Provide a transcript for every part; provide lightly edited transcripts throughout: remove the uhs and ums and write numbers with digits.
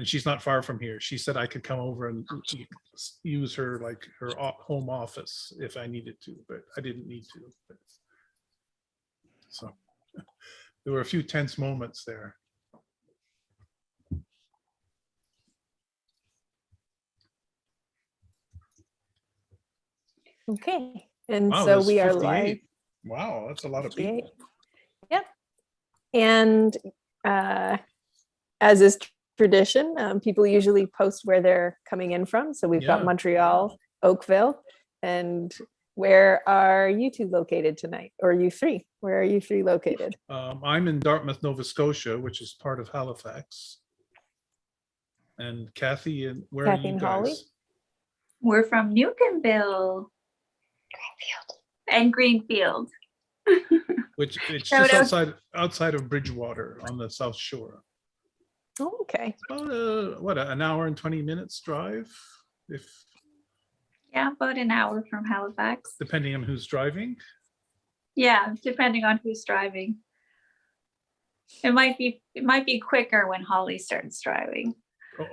and she's not far from here. She said I could come over and use her, like her home office if I needed to, but I didn't need to. But, so there were a few tense moments there. Okay, and Wow, so there's we are 58. live. Wow, that's a lot of 58. people. Yep. And as is tradition, people usually post where they're coming in from. So we've got Yeah. Montreal, Oakville, and where are you two located tonight? Or you three? Where are you three located? I'm in Dartmouth, Nova Scotia, which is part of Halifax. And Cathy, and where Cathy are you and Holly? guys? We're from Newcomville. And Greenfield. Which it's Shout just out. outside of Bridgewater on the South Shore. Oh, okay. About what, an hour and 20 minutes drive, if Yeah, about an hour from Halifax. depending on who's driving. Yeah, depending on who's driving. It might be quicker when Holly starts driving. Oh,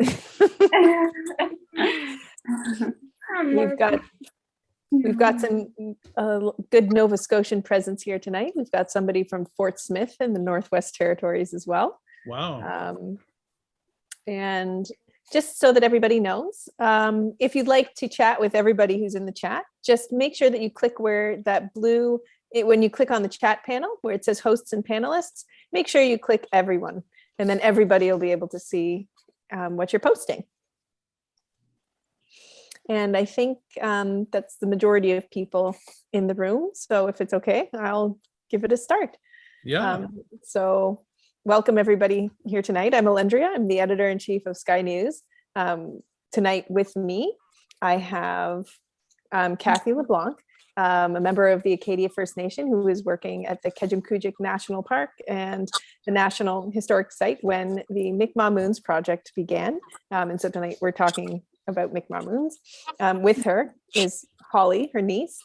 We've got some good Nova Scotian presence here tonight. We've got somebody from Fort Smith in the Northwest Territories as well. wow. And just so that everybody knows, if you'd like to chat with everybody who's in the chat, just make sure that you click where that blue, when you click on the chat panel where it says hosts and panelists, make sure you click everyone, and then everybody will be able to see what you're posting. And I think that's the majority of people in the room. So if it's okay, I'll give it a start. Yeah. So welcome everybody here tonight. I'm Alendria. I'm the editor-in-chief of SkyNews. Tonight with me, I have Cathy LeBlanc, a member of the Acadia First Nation who is working at the Kejimkujik National Park and the National Historic Site when the Mi'kmaq Moons project began. And so tonight we're talking about Mi'kmaq Moons. With her is Holly, her niece.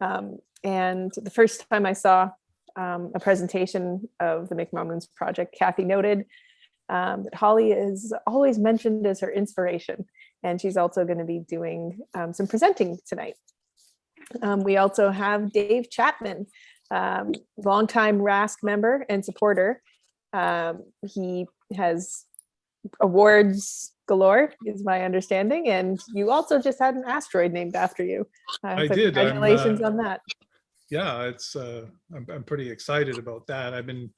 And the first time I saw a presentation of the Mi'kmaq Moons project, Cathy noted that Holly is always mentioned as her inspiration. And she's also going to be doing some presenting tonight. We also have Dave Chapman, longtime RASC member and supporter. He has awards galore, is my understanding, and you also just had an asteroid named after you. I so did. Congratulations on that. Yeah, it's I'm pretty excited about that. I've been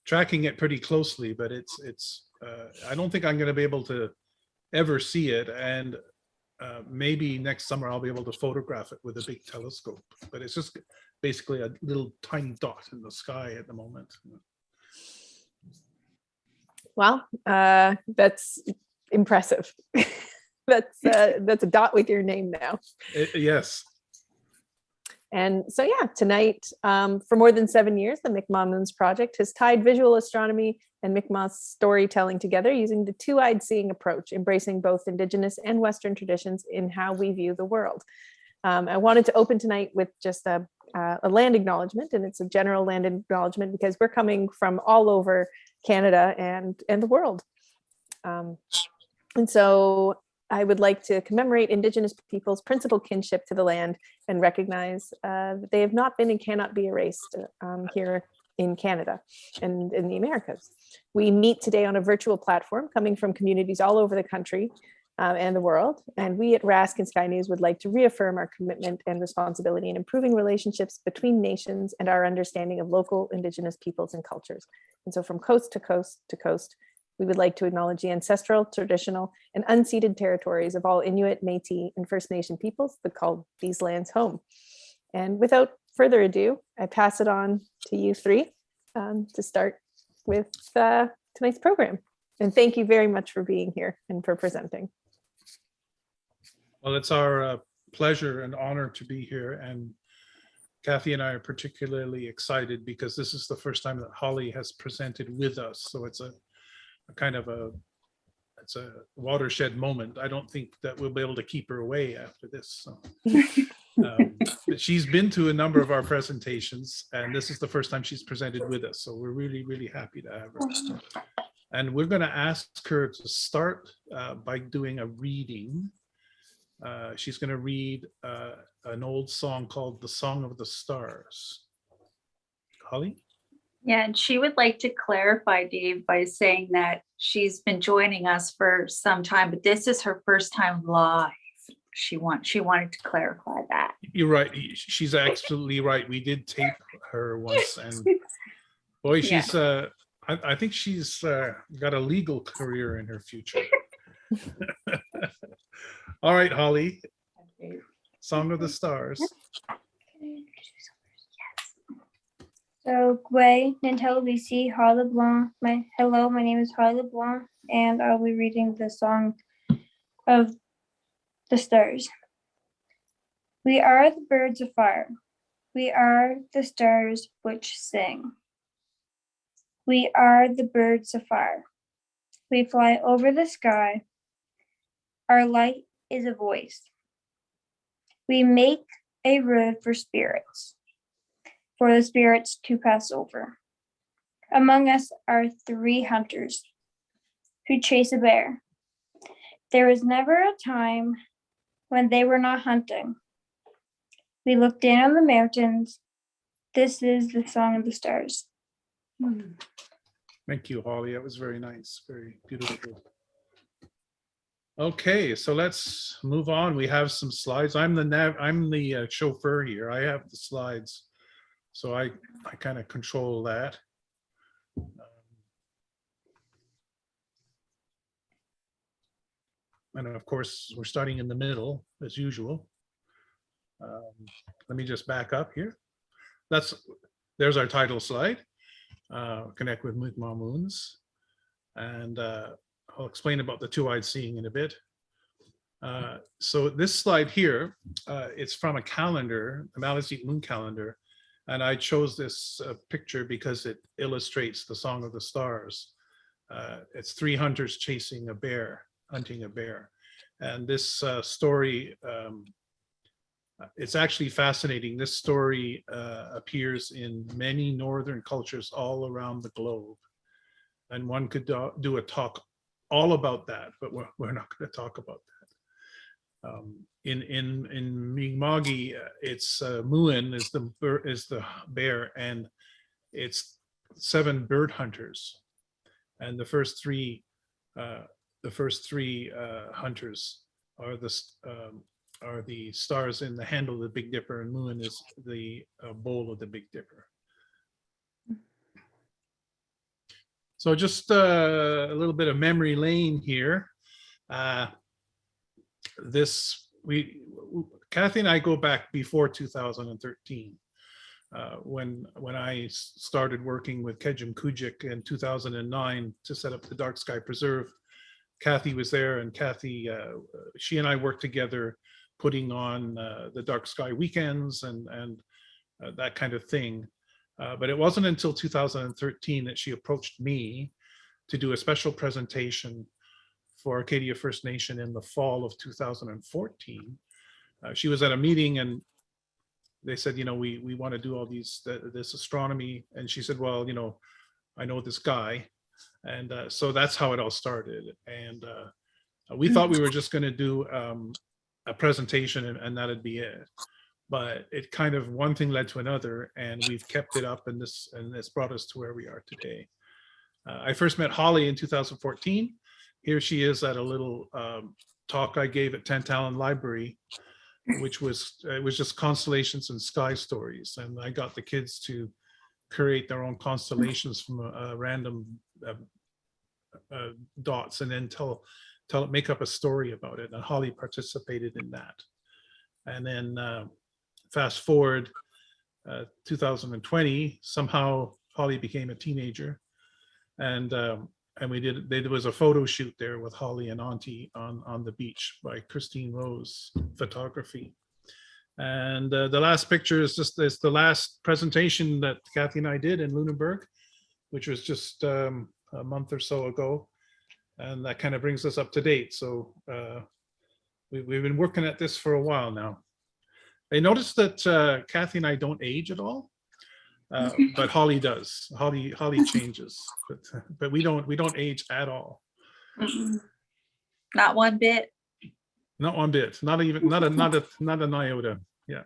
tracking it pretty closely, but it's I don't think I'm going to be able to ever see it, and maybe next summer I'll be able to photograph it with a big telescope, but it's just basically a little tiny dot in the sky at the moment. Well, that's impressive. That's a dot with your name now. Yes. And so, yeah, tonight, for more than 7 years, the Mi'kmaq Moons Project has tied visual astronomy and Mi'kmaq storytelling together using the two-eyed seeing approach, embracing both Indigenous and Western traditions in how we view the world. I wanted to open tonight with just a land acknowledgement, and it's a general land acknowledgement because we're coming from all over Canada and the world. And so I would like to commemorate Indigenous people's principal kinship to the land and recognize that they have not been and cannot be erased here in Canada and in the Americas. We meet today on a virtual platform coming from communities all over the country and the world. And we at RASC and Sky News would like to reaffirm our commitment and responsibility in improving relationships between nations and our understanding of local Indigenous peoples and cultures. And so from coast to coast to coast, we would like to acknowledge the ancestral, traditional, and unceded territories of all Inuit, Métis, and First Nation peoples that call these lands home. And without further ado, I pass it on to you three to start with tonight's program. And thank you very much for being here and for presenting. Well, it's our pleasure and honor to be here. And Cathy and I are particularly excited because this is the first time that Holly has presented with us. So it's a kind of it's a watershed moment. I don't think that we'll be able to keep her away after this. So. She's been to a number of our presentations, and this is the first time she's presented with us. So we're really, really happy to have her. And we're going to ask her to start by doing a reading. She's going to read an old song called The Song of the Stars. Holly? Yeah, and she would like to clarify, Dave, by saying that she's been joining us for some time, but this is her first time live. She wanted to clarify that. You're right. She's absolutely right. We did tape her once, and boy, she's I think she's got a legal career in her future. All right, Holly. Song of the Stars. So, Gwe, Nintellivici, Harley LeBlanc. Hello, my name is Harley LeBlanc, and I'll be reading the Song of the Stars. We are the birds of fire. We are the stars which sing. We are the birds of fire. We fly over the sky. Our light is a voice. We make a road for spirits, for the spirits to pass over. Among us are 3 hunters who chase a bear. There was never a time when they were not hunting. We look down on the mountains. This is the Song of the Stars. Thank you, Holly. That was very nice, very beautiful. Okay, so let's move on. We have some slides. I'm the chauffeur here. I have the slides, so I kind of control that. And of course, we're starting in the middle as usual. Let me just back up here. There's our title slide. Connect with Mi'kmaq Moons, and I'll explain about the two-eyed seeing in a bit. So this slide here, it's from a calendar, the Maliseet Moon calendar, and I chose this picture because it illustrates the Song of the Stars. It's 3 hunters chasing a bear, hunting a bear, and this story, it's actually fascinating. This story appears in many northern cultures all around the globe, and one could do a talk all about that, but we're not going to talk about that. In Mi'kma'ki, it's Muin is the bear, and it's 7 bird hunters, and the first three hunters are the stars in the handle of the Big Dipper, and Muin is the bowl of the Big Dipper. So just a little bit of memory lane here. Cathy and I go back before 2013. When I started working with Kejim Kujik in 2009 to set up the Dark Sky Preserve, Cathy was there, and Cathy, she and I worked together putting on the Dark Sky weekends and that kind of thing. But it wasn't until 2013 that she approached me to do a special presentation for Acadia First Nation in the fall of 2014. She was at a meeting and they said, we want to do all this astronomy. And she said, well, I know this guy. And so that's how it all started. And we thought we were just going to do a presentation and that'd be it. But it kind of, one thing led to another, and we've kept it up, and it's brought us to where we are today. I first met Holly in 2014. Here she is at a little talk I gave at Tantalon Library, which was just constellations and sky stories. And I got the kids to create their own constellations from random dots, and then make up a story about it. And Holly participated in that. And then fast forward 2020, somehow Holly became a teenager, and there was a photo shoot there with Holly and Auntie on the beach by Christine Rose Photography. And the last picture is the last presentation that Cathy and I did in Lunenburg, which was just a month or so ago, and that kind of brings us up to date. So we've been working at this for a while now. I noticed that Cathy and I don't age at all. But Holly does. Holly changes, but we don't age at all. Mm-mm. Not one bit. Not one bit. Not even not an iota. Yeah.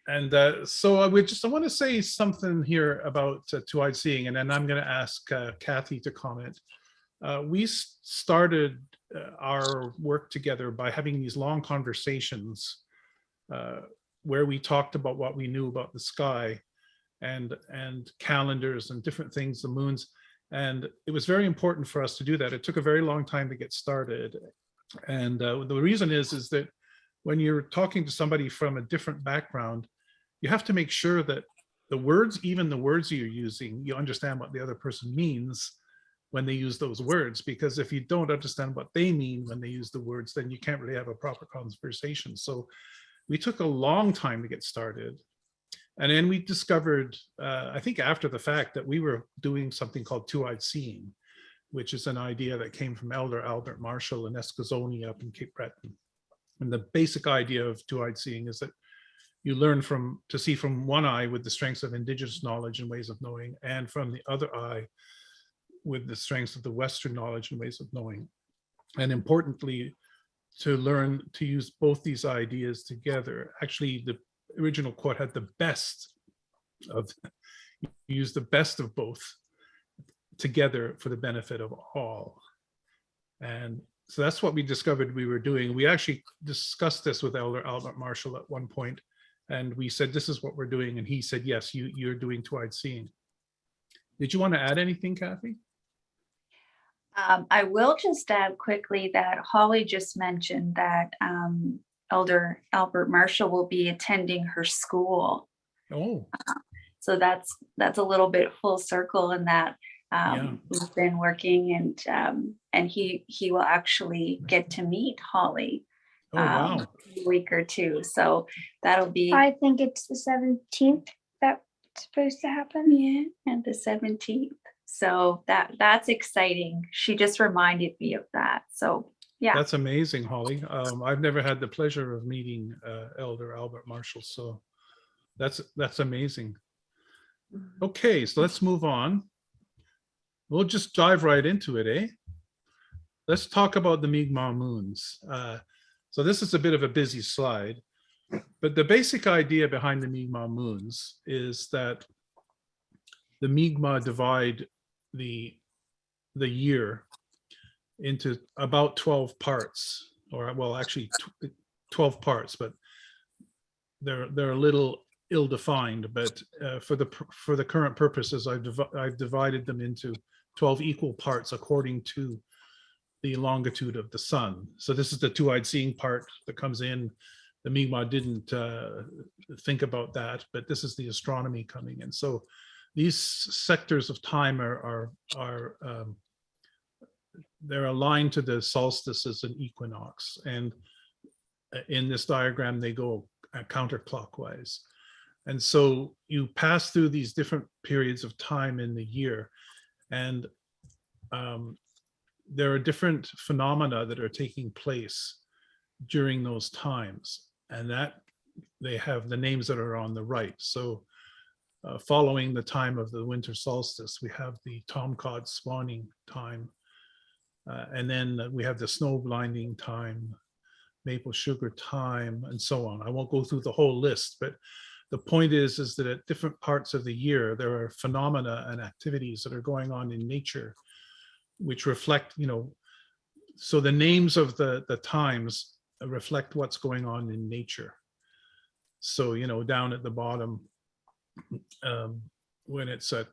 And so I want to say something here about two-eyed seeing, and then I'm going to ask Cathy to comment. We started our work together by having these long conversations where we talked about what we knew about the sky and calendars and different things, the moons. And it was very important for us to do that. It took a very long time to get started. And the reason is that when you're talking to somebody from a different background, you have to make sure that the words, even the words you're using, you understand what the other person means when they use those words. Because if you don't understand what they mean when they use the words, then you can't really have a proper conversation. So we took a long time to get started. And then we discovered, I think after the fact, that we were doing something called two-eyed seeing, which is an idea that came from Elder Albert Marshall in Escazoni up in Cape Breton. And the basic idea of two-eyed seeing is that you learn to see from one eye with the strengths of Indigenous knowledge and ways of knowing, and from the other eye with the strengths of the Western knowledge and ways of knowing. And importantly, to learn to use both these ideas together. Actually, the original quote had the best of, use the best of both together for the benefit of all. And so that's what we discovered we were doing. We actually discussed this with Elder Albert Marshall at one point, and we said, this is what we're doing. And he said, yes, you're doing two-eyed seeing. Did you want to add anything, Cathy? I will just add quickly that Holly just mentioned that Elder Albert Marshall will be attending her school. Oh. So that's a little bit full circle in that we've been working, and he will actually get to meet Holly wow. in a week or two. So that'll be, I think it's the 17th that's supposed to happen. yeah, and the 17th. So that's exciting. She just reminded me of that. So yeah. That's amazing, Holly. I've never had the pleasure of meeting Elder Albert Marshall, so that's amazing. Okay, so let's move on. We'll just dive right into it, eh? Let's talk about the Mi'kmaq moons. So this is a bit of a busy slide, but the basic idea behind the Mi'kmaq moons is that the Mi'kmaq divide the year into about 12 parts, or well, actually 12 parts, but they're a little ill-defined. But for the current purposes, I've divided them into 12 equal parts according to the longitude of the sun. So this is the two-eyed seeing part that comes in. The Mi'kmaq didn't think about that, but this is the astronomy coming in. So these sectors of time they're aligned to the solstices and equinox, and in this diagram they go counterclockwise. And so you pass through these different periods of time in the year, and there are different phenomena that are taking place during those times, and that they have the names that are on the right. So following the time of the winter solstice, we have the tomcod spawning time. And then we have the snow blinding time, maple sugar time, and so on. I won't go through the whole list, but the point is that at different parts of the year, there are phenomena and activities that are going on in nature, which reflect, so the names of the times reflect what's going on in nature. So, down at the bottom, when it's at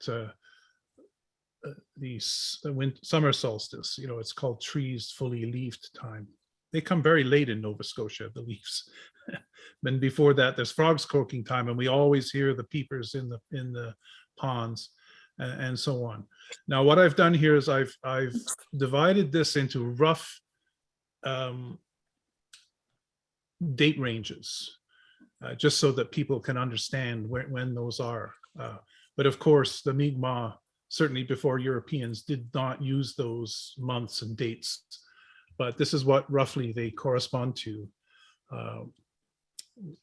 the summer solstice, it's called trees fully leafed time. They come very late in Nova Scotia, the leaves. Then before that, there's frogs croaking time, and we always hear the peepers in the ponds, and so on. Now, what I've done here is I've divided this into rough date ranges, just so that people can understand when those are. But of course, the Mi'kmaq, certainly before Europeans, did not use those months and dates, but this is what roughly they correspond to.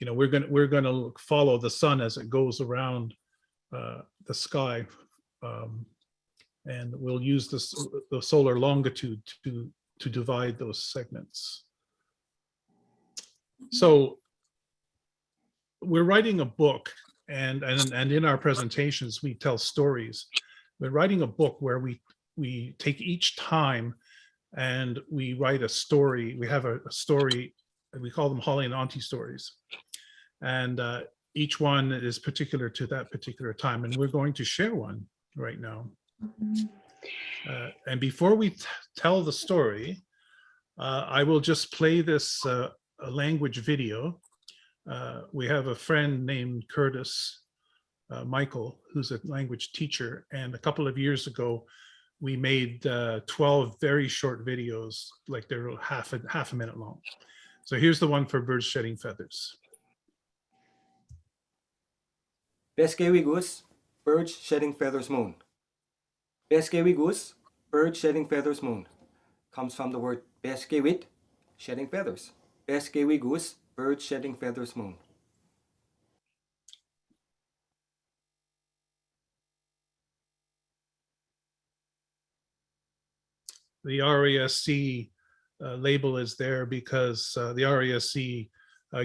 we're gonna follow the sun as it goes around the sky, and we'll use the solar longitude to divide those segments. So we're writing a book, and in our presentations we tell stories. We're writing a book where we take each time and we write a story. We have a story, and we call them Holly and Auntie stories, and each one is particular to that particular time, and we're going to share one right now. And before we tell the story, I will just play this a language video. We have a friend named Curtis Michael, who's a language teacher, and a couple of years ago we made 12 very short videos, like they're half a minute long. So here's the one for birds shedding feathers. Beskewi goose, birds shedding feathers moon. Beskewi goose, birds shedding feathers moon. Comes from the word beskewit, shedding feathers. Beskewi goose, birds shedding feathers moon. The RASC label is there because the RASC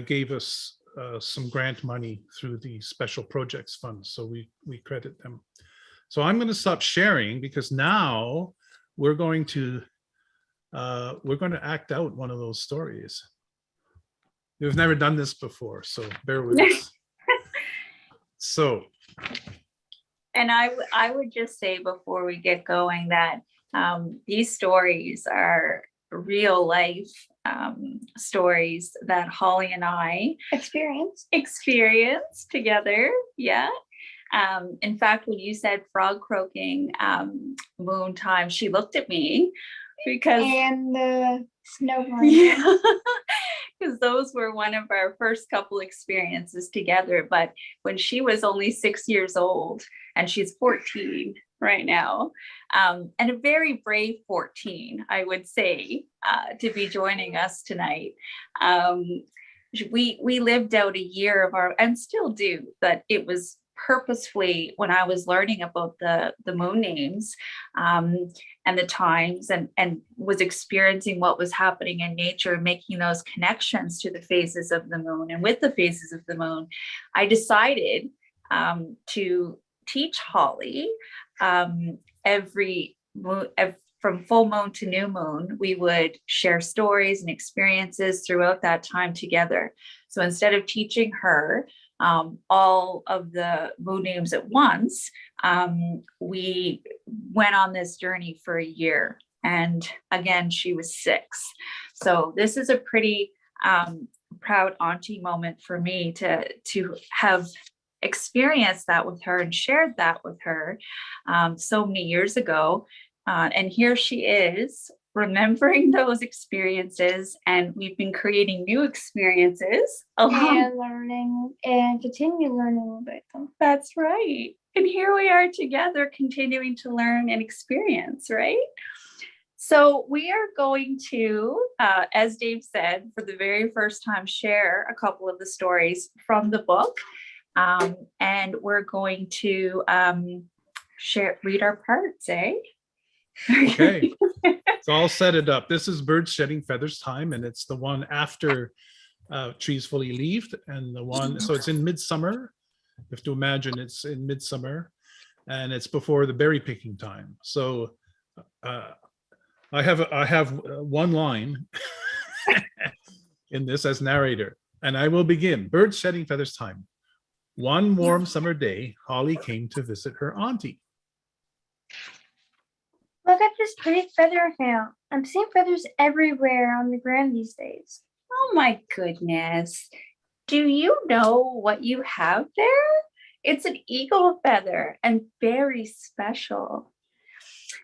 gave us some grant money through the Special Projects Fund, so we credit them. So I'm going to stop sharing because now we're going to act out one of those stories. We've never done this before, so bear with us. So, And I would just say before we get going that these stories are real life stories that Holly and I experienced together. Yeah. In fact, when you said frog croaking moon time, she looked at me because And the snowboard. yeah, because those were one of our first couple experiences together. But when she was only 6 years old, and she's 14 right now, and a very brave 14, I would say, to be joining us tonight. We lived out a year of our, and still do, but it was purposefully when I was learning about the moon names and the times, and was experiencing what was happening in nature, making those connections to the phases of the moon. And with the phases of the moon, I decided to teach Holly from full moon to new moon, we would share stories and experiences throughout that time together. So instead of teaching her all of the moon names at once, we went on this journey for a year. And again, she was 6. So this is a pretty proud auntie moment for me to have experienced that with her and shared that with her so many years ago. And here she is remembering those experiences, and we've been creating new experiences And learning and continue learning about them. That's right. And here we are together continuing to learn and experience, right? So we are going to, as Dave said, for the very first time, share a couple of the stories from the book. And we're going to read our parts, eh? okay, so I'll set it up. This is birds shedding feathers time, and it's the one after trees fully leaved, and the one, so it's in midsummer. You have to imagine it's in midsummer, and it's before the berry picking time. So I have one line in this as narrator, and I will begin. Birds shedding feathers time. One warm summer day, Holly came to visit her auntie. Look at this pretty feather I found. I'm seeing feathers everywhere on the ground these days. Oh my goodness. Do you know what you have there? It's an eagle feather and very special.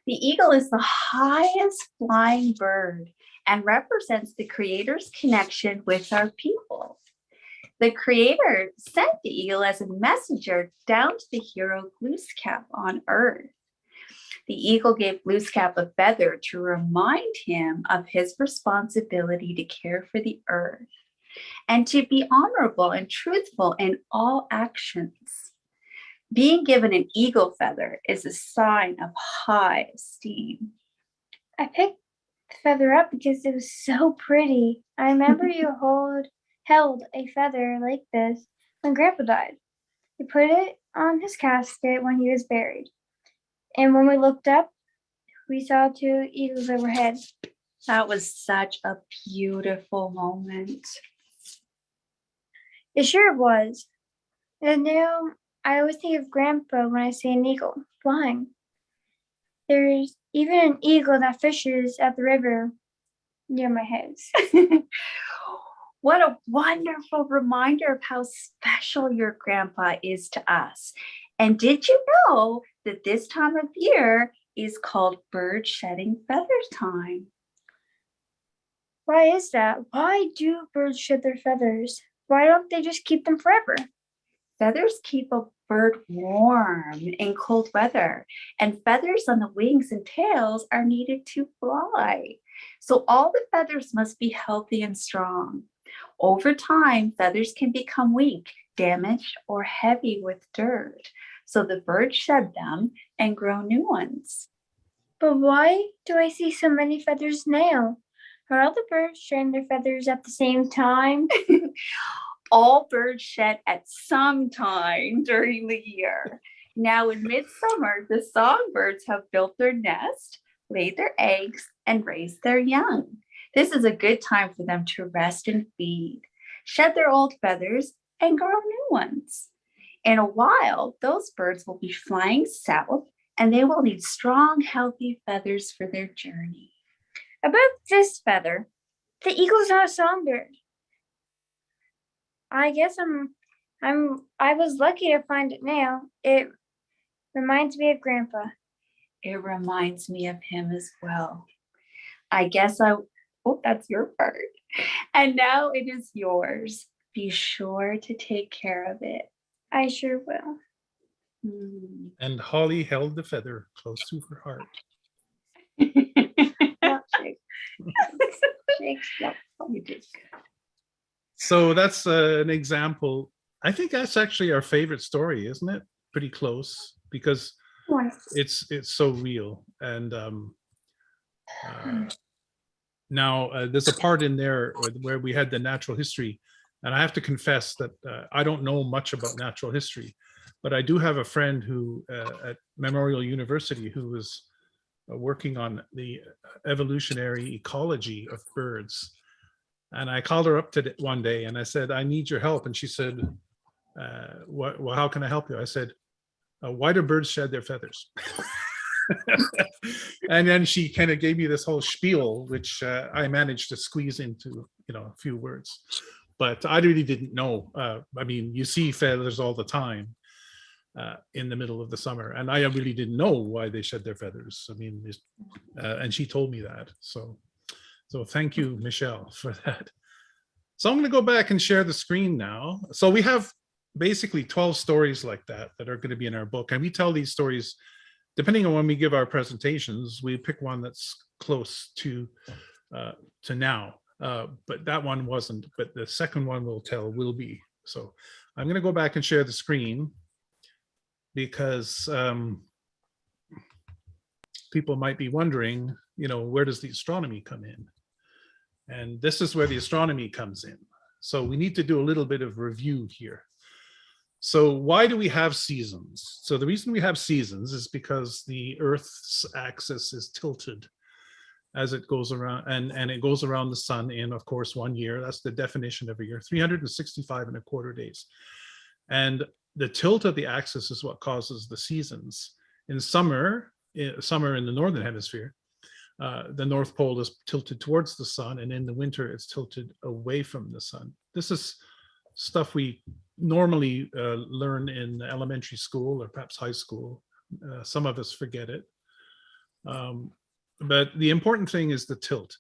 The eagle is the highest flying bird and represents the Creator's connection with our people. The Creator sent the eagle as a messenger down to the hero Glooskap on Earth. The eagle gave Glooskap a feather to remind him of his responsibility to care for the earth. and to be honorable and truthful in all actions. Being given an eagle feather is a sign of high esteem. I picked the feather up because it was so pretty. I remember you held a feather like this when Grandpa died. You put it on his casket when he was buried. And when we looked up, we saw 2 eagles overhead. That was such a beautiful moment. It sure was. And now I always think of Grandpa when I see an eagle flying. There's even an eagle that fishes at the river near my house. What a wonderful reminder of how special your grandpa is to us. And did you know that this time of year is called bird shedding feathers time? Why is that? Why do birds shed their feathers? Why don't they just keep them forever? Feathers keep a bird warm in cold weather, and feathers on the wings and tails are needed to fly. So all the feathers must be healthy and strong. Over time, feathers can become weak, damaged, or heavy with dirt. So the birds shed them and grow new ones. But why do I see so many feathers now? Are all the birds shedding their feathers at the same time? All birds shed at some time during the year. Now in midsummer, the songbirds have built their nest, laid their eggs, and raised their young. This is a good time for them to rest and feed, shed their old feathers, and grow new ones. In a while, those birds will be flying south, and they will need strong, healthy feathers for their journey. About this feather, the eagle's not a songbird. I guess I was lucky to find it now. It reminds me of Grandpa. It reminds me of him as well. Oh, that's your part. And now it is yours. Be sure to take care of it. I sure will. And Holly held the feather close to her heart. Not shake. Shake. Yep, you did good. So that's an example. I think that's actually our favorite story, isn't it? Pretty close, because it's so real. And now there's a part in there where we had the natural history, and I have to confess that I don't know much about natural history, but I do have a friend who at Memorial University who was working on the evolutionary ecology of birds. And I called her up one day and I said, I need your help. And she said, well, how can I help you? I said, why do birds shed their feathers? And then she kind of gave me this whole spiel, which I managed to squeeze into, a few words. But I really didn't know. I mean, you see feathers all the time in the middle of the summer. And I really didn't know why they shed their feathers. I mean, and she told me that. So thank you, Michelle, for that. So I'm going to go back and share the screen now. So we have basically 12 stories like that are going to be in our book. And we tell these stories, depending on when we give our presentations, we pick one that's close to now. But that one wasn't, but the second one we'll tell will be. So I'm going to go back and share the screen because people might be wondering, where does the astronomy come in? And this is where the astronomy comes in. So we need to do a little bit of review here. So why do we have seasons? So the reason we have seasons is because the Earth's axis is tilted as it goes around, and it goes around the sun in, of course, 1 year. That's the definition of a year, 365 and a quarter days. And the tilt of the axis is what causes the seasons. In summer in the northern hemisphere, the North Pole is tilted towards the sun, and in the winter it's tilted away from the sun. This is stuff we normally learn in elementary school or perhaps high school. Some of us forget it. But the important thing is the tilt,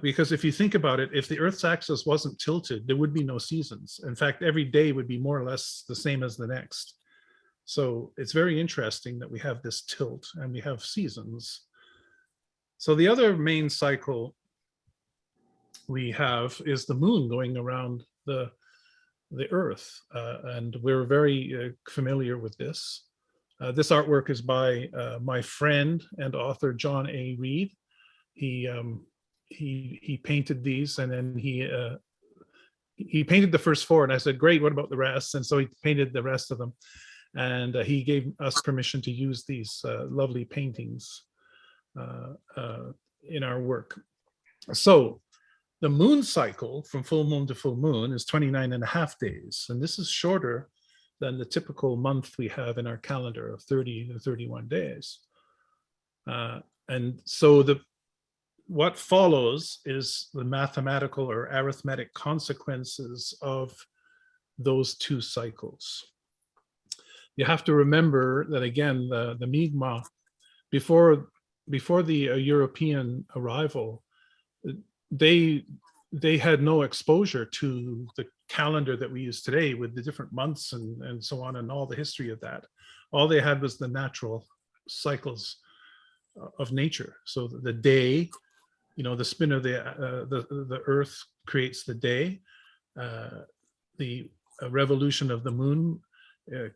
because if you think about it, if the Earth's axis wasn't tilted, there would be no seasons. In fact, every day would be more or less the same as the next. So it's very interesting that we have this tilt and we have seasons. So the other main cycle we have is the moon going around the Earth, and we're very familiar with this. This artwork is by my friend and author John A. Reed. He painted these, and then he painted the first 4, and I said, "Great, what about the rest?" And so he painted the rest of them, and he gave us permission to use these lovely paintings in our work. So the moon cycle from full moon to full moon is 29.5 days, and this is shorter than the typical month we have in our calendar of 30 to 31 days. And so what follows is the mathematical or arithmetic consequences of those 2 cycles. You have to remember that, again, the Mi'kmaq, before the European arrival, they had no exposure to the calendar that we use today with the different months and so on, and all the history of that. All they had was the natural cycles of nature. So the day, the spin of the Earth creates the day. The revolution of the moon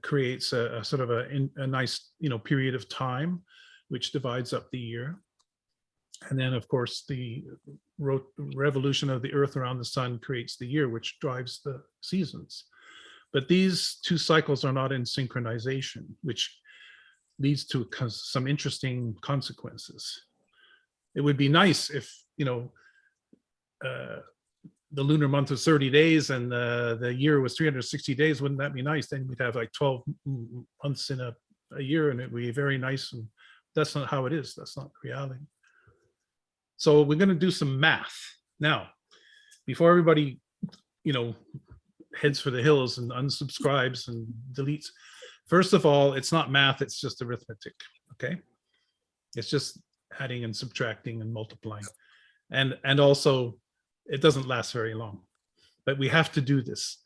creates a sort of a nice period of time, which divides up the year. And then, of course, the revolution of the Earth around the sun creates the year, which drives the seasons. But these 2 cycles are not in synchronization, which leads to some interesting consequences. It would be nice if, the lunar month was 30 days and the year was 360 days. Wouldn't that be nice? Then we'd have like 12 months in a year, and it would be very nice. And that's not how it is. That's not reality. So we're going to do some math now, before everybody, heads for the hills and unsubscribes and deletes. First of all, it's not math, it's just arithmetic, okay? It's just adding and subtracting and multiplying. And also, it doesn't last very long, but we have to do this.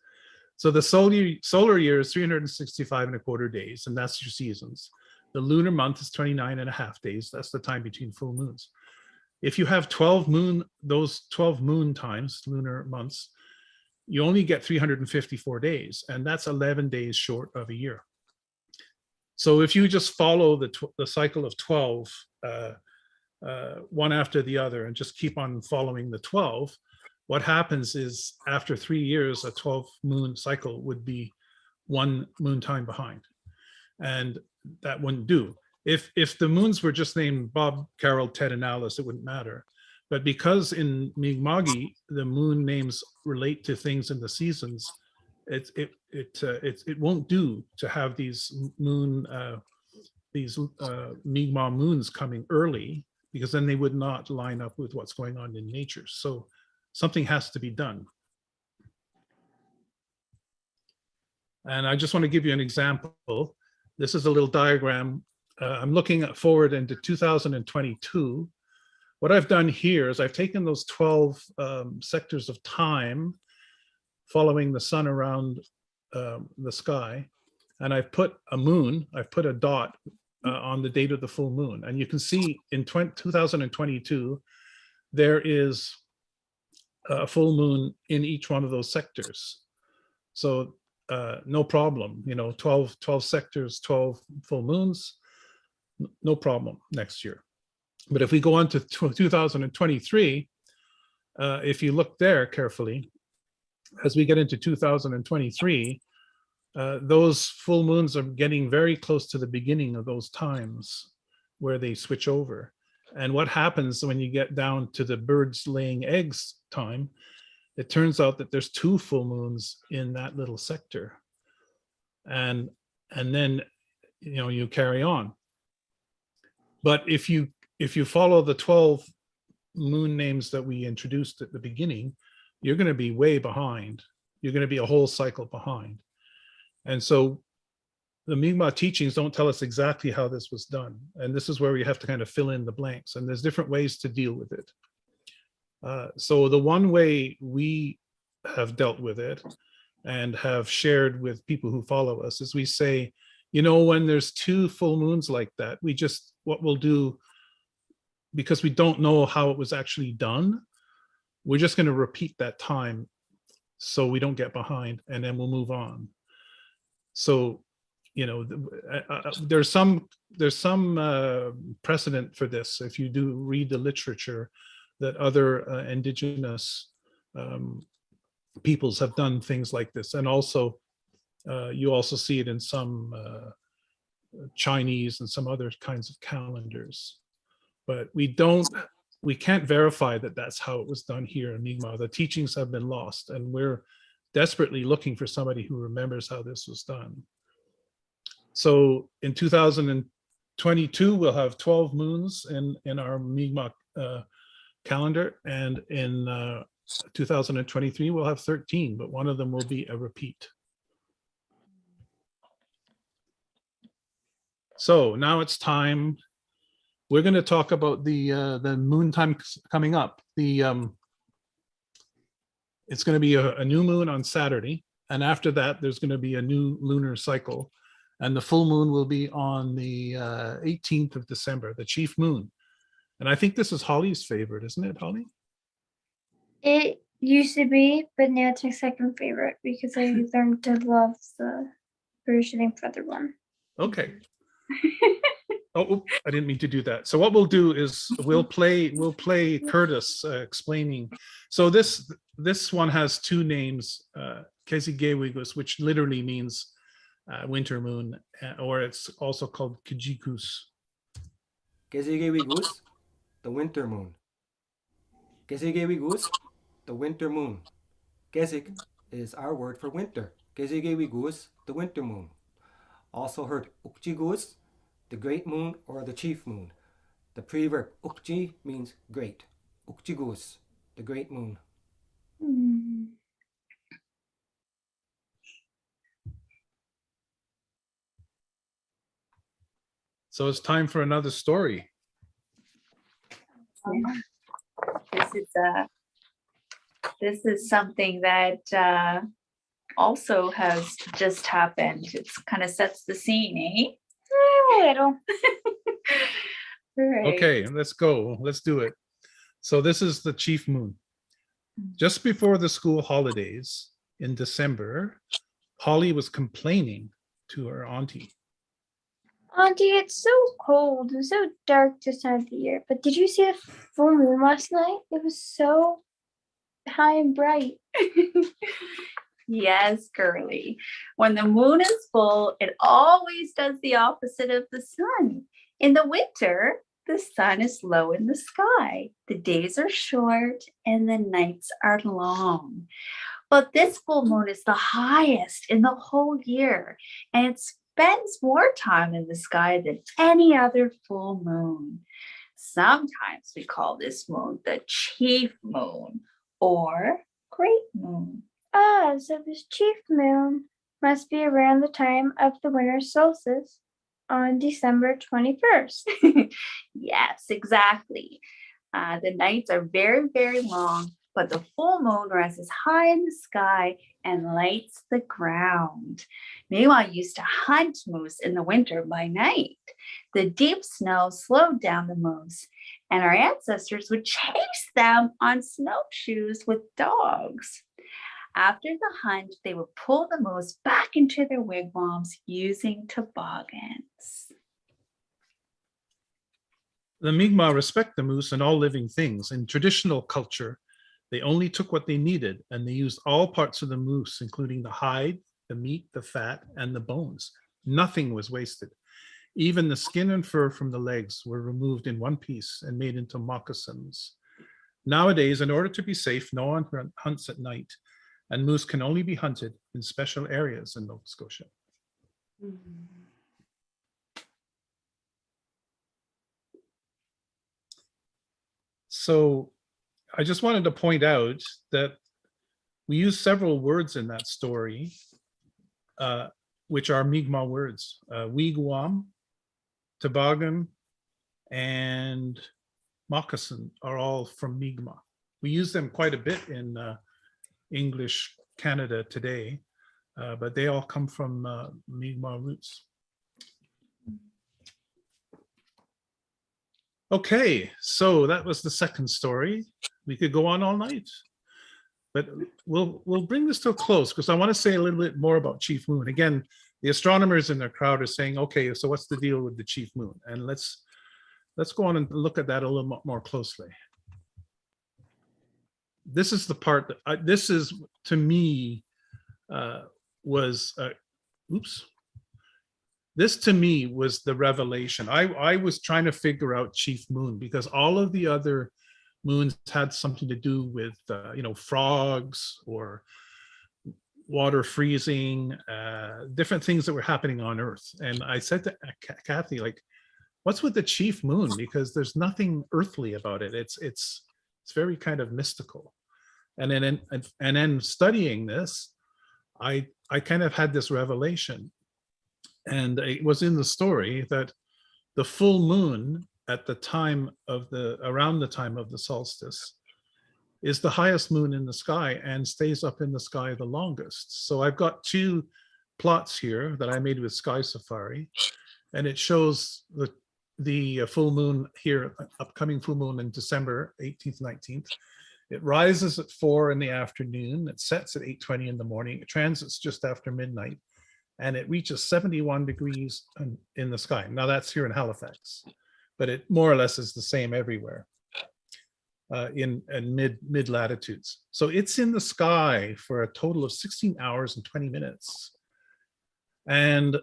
So the solar year is 365.25 days, and that's your seasons. The lunar month is 29.5 days. That's the time between full moons. If you have 12 moon times, lunar months, you only get 354 days, and that's 11 days short of a year. So if you just follow the cycle of 12, one after the other, and just keep on following the 12, what happens is after 3 years, a 12 moon cycle would be 1 moon time behind. And that wouldn't do. If the moons were just named Bob, Carol, Ted, and Alice, it wouldn't matter. But because in Mi'kmaq, the moon names relate to things in the seasons, it won't do to have these Mi'kmaq moons coming early, because then they would not line up with what's going on in nature. So something has to be done. And I just want to give you an example. This is a little diagram. I'm looking forward into 2022. What I've done here is I've taken those 12 sectors of time following the sun around the sky, and I've put a moon, I've put a dot on the date of the full moon. And you can see in 2022, there is a full moon in each one of those sectors. So no problem, 12 sectors, 12 full moons, no problem next year. But if we go on to 2023, if you look there carefully, as we get into 2023, those full moons are getting very close to the beginning of those times where they switch over. And what happens when you get down to the birds laying eggs time, it turns out that there's 2 full moons in that little sector. And then, you carry on. But if you follow the 12 moon names that we introduced at the beginning, you're going to be way behind. You're going to be a whole cycle behind. And so the Mi'kmaq teachings don't tell us exactly how this was done. And this is where we have to kind of fill in the blanks. And there's different ways to deal with it. So the one way we have dealt with it and have shared with people who follow us is we say, when there's 2 full moons like that, what we'll do, because we don't know how it was actually done, we're just going to repeat that time so we don't get behind, and then we'll move on. So, you know, there's some precedent for this. If you do read the literature, that other Indigenous peoples have done things like this, and also you also see it in some Chinese and some other kinds of calendars. But we can't verify that that's how it was done here in Mi'kmaq. The teachings have been lost, and we're desperately looking for somebody who remembers how this was done. So in 2022, we'll have 12 moons in our Mi'kmaq calendar, and in 2023, we'll have 13, but one of them will be a repeat. So now it's time. We're going to talk about the moon time coming up. It's going to be a new moon on Saturday, and after that, there's going to be a new lunar cycle, and the full moon will be on the 18th of December, the chief moon. And I think this is Holly's favorite, isn't it, Holly? It used to be, but now it's my second favorite because I learned to love the bird shooting feather one. Okay. Oh, I didn't mean to do that. So what we'll do is we'll play Curtis explaining. So this one has two names, Kezigewigus, which literally means winter moon, or it's also called Kijikus. Kezigewigus, the winter moon. Kezigewigus, the winter moon. Kesig is our word for winter. Kezigewigus, the winter moon. Also heard Ukjigus, the great moon or the chief moon. The preverb Ukji means great. Ukjigus, the great moon. So it's time for another story. This is something that also has just happened. It kind of sets the scene, eh? A little. Right. Okay, let's go. Let's do it. So this is the chief moon. Just before the school holidays in December, Holly was complaining to her auntie. Auntie, it's so cold and so dark this time of the year. But did you see the full moon last night? It was so high and bright. Yes, girly. When the moon is full, it always does the opposite of the sun. In the winter, the sun is low in the sky. The days are short and the nights are long. But this full moon is the highest in the whole year, and it spends more time in the sky than any other full moon. Sometimes we call this moon the chief moon or great moon. Ah, so this chief moon must be around the time of the winter solstice on December 21st. Yes, exactly. The nights are very, very long, but the full moon rises high in the sky and lights the ground. Mi'kmaq used to hunt moose in the winter by night. The deep snow slowed down the moose, and our ancestors would chase them on snowshoes with dogs. After the hunt, they would pull the moose back into their wigwams using toboggans. The Mi'kmaq respect the moose and all living things. In traditional culture, they only took what they needed, and they used all parts of the moose, including the hide, the meat, the fat, and the bones. Nothing was wasted. Even the skin and fur from the legs were removed in one piece and made into moccasins. Nowadays, in order to be safe, no one hunts at night, and moose can only be hunted in special areas in Nova Scotia. So I just wanted to point out that we use several words in that story, which are Mi'kmaq words. Wigwam, toboggan, and moccasin are all from Mi'kmaq. We use them quite a bit in English Canada today, but they all come from Mi'kmaq roots. Okay, so that was the second story. we could go on all night. But we'll bring this to a close because I want to say a little bit more about Chief Moon. Again, the astronomers in the crowd are saying, okay, so what's the deal with the Chief Moon? And let's go on and look at that a little more closely. This is the part that this is, to me, was this to me was the revelation. I was trying to figure out Chief Moon because all of the other moons had something to do with frogs or water freezing, different things that were happening on Earth. And I said to Cathy, like, what's with the Chief Moon? Because there's nothing earthly about it. It's very kind of mystical. And then studying this, I kind of had this revelation. And it was in the story that the full moon at the time of around the time of the solstice is the highest moon in the sky and stays up in the sky the longest. So I've got two plots here that I made with Sky Safari, and it shows the full moon here, upcoming full moon in December 18th, 19th. It rises at 4 in the afternoon, it sets at 8:20 in the morning, it transits just after midnight, and it reaches 71 degrees in the sky. Now that's here in Halifax, but it more or less is the same everywhere in mid latitudes. So it's in the sky for a total of 16 hours and 20 minutes. And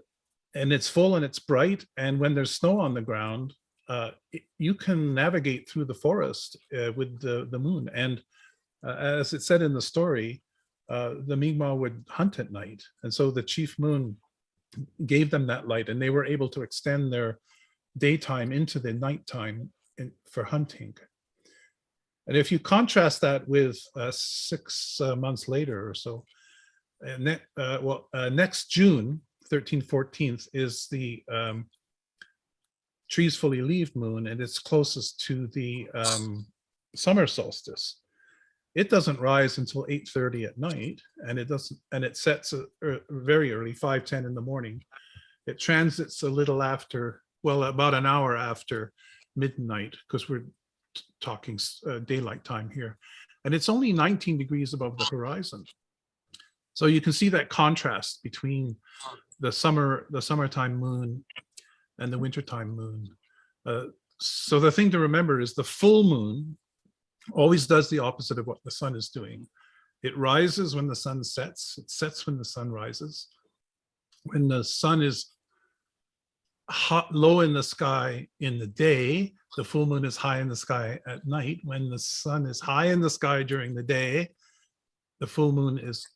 it's full and it's bright. And when there's snow on the ground, you can navigate through the forest with the moon. And as it said in the story, the Mi'kmaq would hunt at night. And so the Chief Moon gave them that light, and they were able to extend their daytime into the nighttime for hunting. And if you contrast that with 6 months later or so, next June, 13th, 14th, is the trees fully leaved moon, and it's closest to the summer solstice. It doesn't rise until 8:30 at night, and it sets very early, 5:10 in the morning. It transits a little after, well, about an hour after midnight, because we're talking daylight time here, and it's only 19 degrees above the horizon. So you can see that contrast between the summertime moon and the wintertime moon. So the thing to remember is the full moon always does the opposite of what the sun is doing. It rises when the sun sets, it sets when the sun rises. When the sun is low in the sky in the day, the full moon is high in the sky at night. When the sun is high in the sky during the day, the full moon is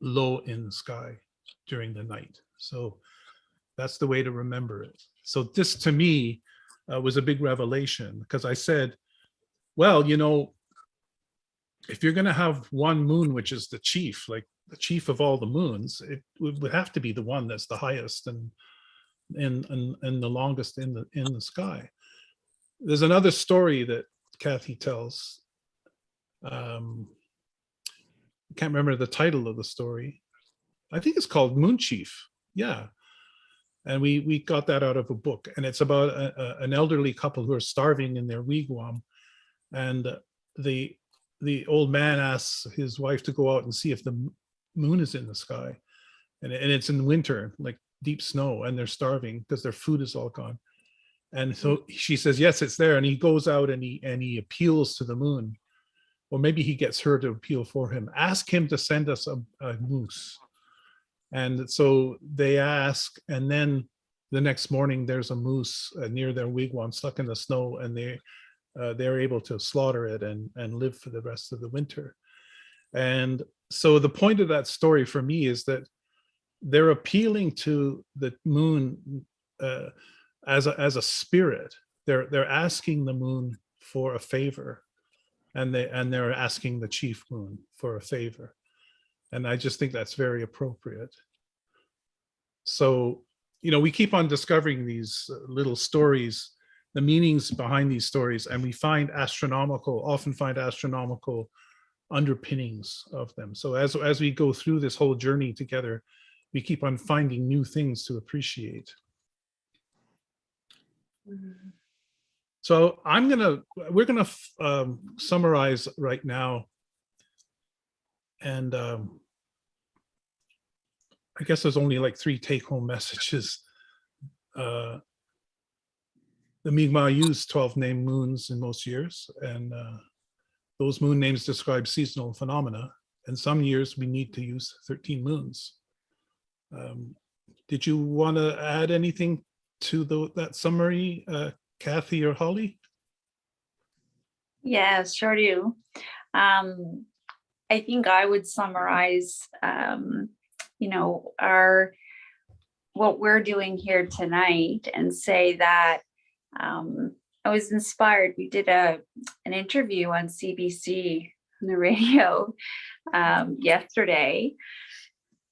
low in the sky during the night. So that's the way to remember it. So this to me was a big revelation, because I said, well, if you're going to have one moon, which is the chief, like the chief of all the moons, it would have to be the one that's the highest and the longest in the sky. There's another story that Cathy tells. I can't remember the title of the story. I think it's called Moon Chief. Yeah. And we got that out of a book, and it's about an elderly couple who are starving in their wigwam, and the old man asks his wife to go out and see if the moon is in the sky, and it's in winter, like deep snow, and they're starving because their food is all gone. And so she says, yes, it's there. And he goes out and he appeals to the moon, or maybe he gets her to appeal for him. Ask him to send us a moose. And so they ask, and then the next morning there's a moose near their wigwam stuck in the snow, and they're able to slaughter it and live for the rest of the winter. And so the point of that story for me is that they're appealing to the moon as a spirit. They're asking the moon for a favor, and they're asking the chief moon for a favor. And I just think that's very appropriate. So, we keep on discovering these little stories, the meanings behind these stories, and we often find astronomical underpinnings of them. So as we go through this whole journey together, we keep on finding new things to appreciate. So we're gonna summarize right now, and I guess there's only like 3 take-home messages. The Mi'kmaq use 12 named moons in most years, and those moon names describe seasonal phenomena. And some years we need to use 13 moons. Did you want to add anything to that summary, Cathy or Holly? Yeah, sure do. I think I would summarize, what we're doing here tonight and say that I was inspired. We did an interview on CBC on the radio yesterday,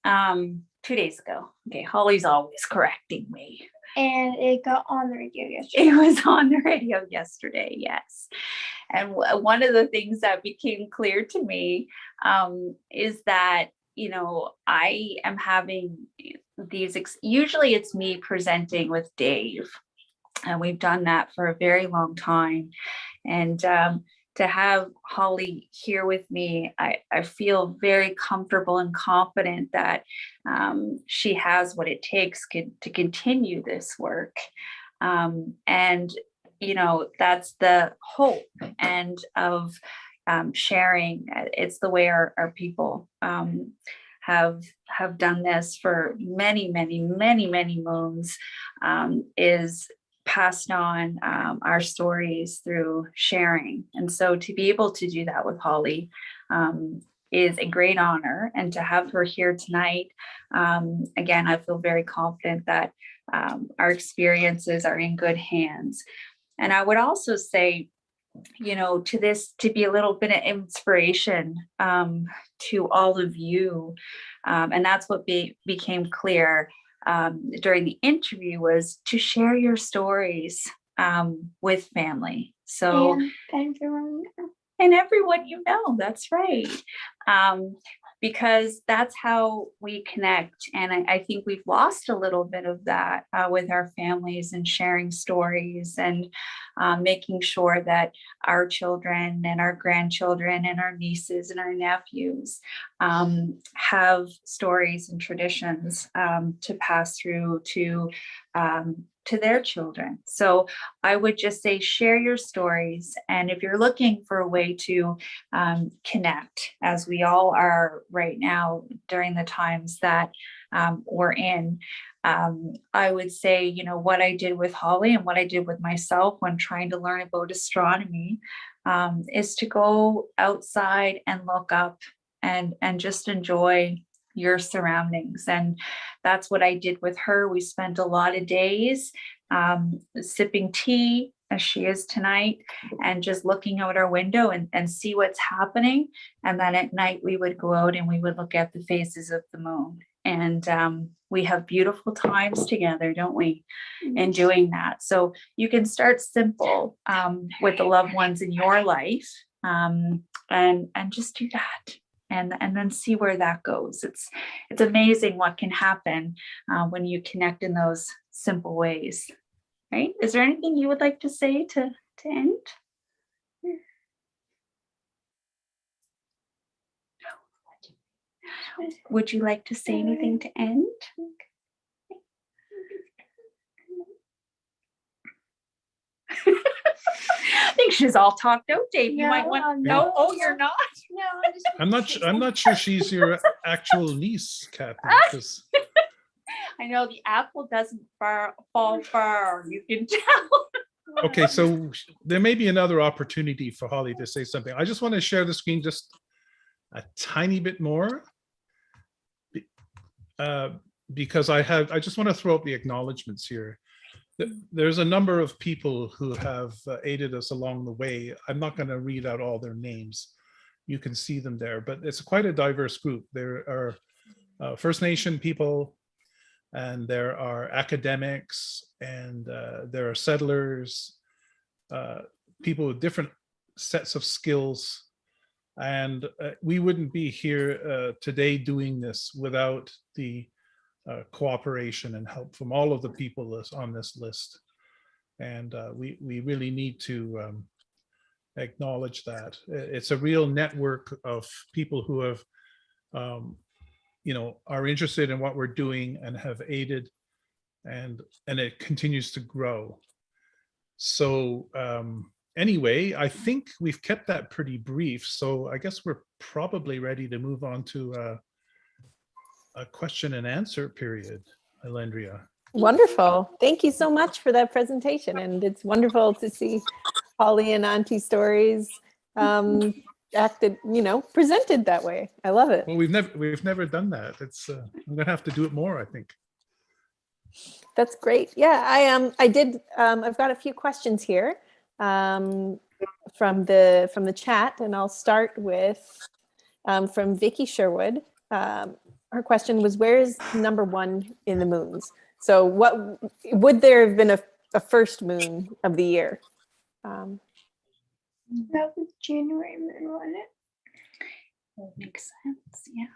2 days ago. Okay, Holly's always correcting me. And it got on the radio yesterday. It was on the radio yesterday, yes. And one of the things that became clear to me is that, I am having these, usually it's me presenting with Dave, and we've done that for a very long time. And to have Holly here with me, I feel very comfortable and confident that she has what it takes to continue this work. And that's the hope and of sharing. It's the way our people have done this for many, many, many, many moons, is passed on our stories through sharing. And so to be able to do that with Holly is a great honor. And to have her here tonight, again, I feel very confident that our experiences are in good hands. And I would also say, to be a little bit of inspiration to all of you. And that's what became clear during the interview, was to share your stories with family. So and everyone that's right. Because that's how we connect. And I think we've lost a little bit of that with our families and sharing stories and making sure that our children and our grandchildren and our nieces and our nephews have stories and traditions to pass through to their children. So I would just say, share your stories. And if you're looking for a way to connect, as we all are right now during the times that we're in, I would say, what I did with Holly and what I did with myself when trying to learn about astronomy is to go outside and look up and just enjoy your surroundings. And that's what I did with her. We spent a lot of days sipping tea, as she is tonight, and just looking out our window and see what's happening. And then at night we would go out and we would look at the phases of the moon. And we have beautiful times together, don't we, in doing that. So you can start simple with the loved ones in your life, and just do that. And then see where that goes. It's amazing what can happen when you connect in those simple ways, right? Is there anything you would like to say to end? Would you like to say anything to end? I think she's all talked out, Dave. You might want no. Oh, you're not. No, I'm not sure she's your actual niece, Cathy. I know the apple doesn't fall far. You can tell. Okay, so there may be another opportunity for Holly to say something. I just want to share the screen just a tiny bit more, because I just want to throw up the acknowledgments here. There's a number of people who have aided us along the way. I'm not going to read out all their names. You can see them there, but it's quite a diverse group. There are First Nation people, and there are academics, and there are settlers, people with different sets of skills. And we wouldn't be here today doing this without the cooperation and help from all of the people on this list. And we really need to acknowledge that. It's a real network of people who have, are interested in what we're doing and have aided, and it continues to grow. So anyway, I think we've kept that pretty brief. So I guess we're probably ready to move on to a question and answer period, Alendria. Wonderful. Thank you so much for that presentation. And it's wonderful to see Holly and Auntie stories acted, presented that way. I love it. Well, we've never done that. It's I'm gonna have to do it more, I think. That's great. Yeah, I did. I've got a few questions here from the chat, and I'll start with from Vicky Sherwood. Her question was, where is number 1 in the moons? So what would there have been a first moon of the year? That was January moon, wasn't it? That makes sense. Yeah.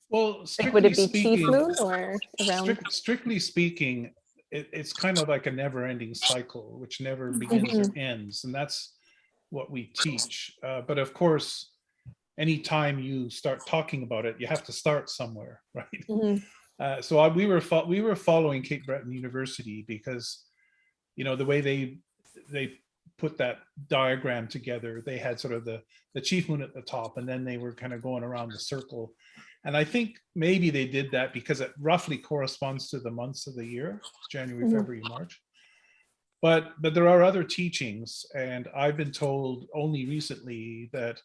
Well, Like, would it be chief moon or around? Strictly speaking, it's kind of like a never-ending cycle, which never begins or ends, and that's what we teach. But of course, anytime you start talking about it, you have to start somewhere, right? So we were following Cape Breton University because, the way they put that diagram together, they had sort of the chief moon at the top, and then they were kind of going around the circle. And I think maybe they did that because it roughly corresponds to the months of the year, January, February, March. But there are other teachings, and I've been told only recently that,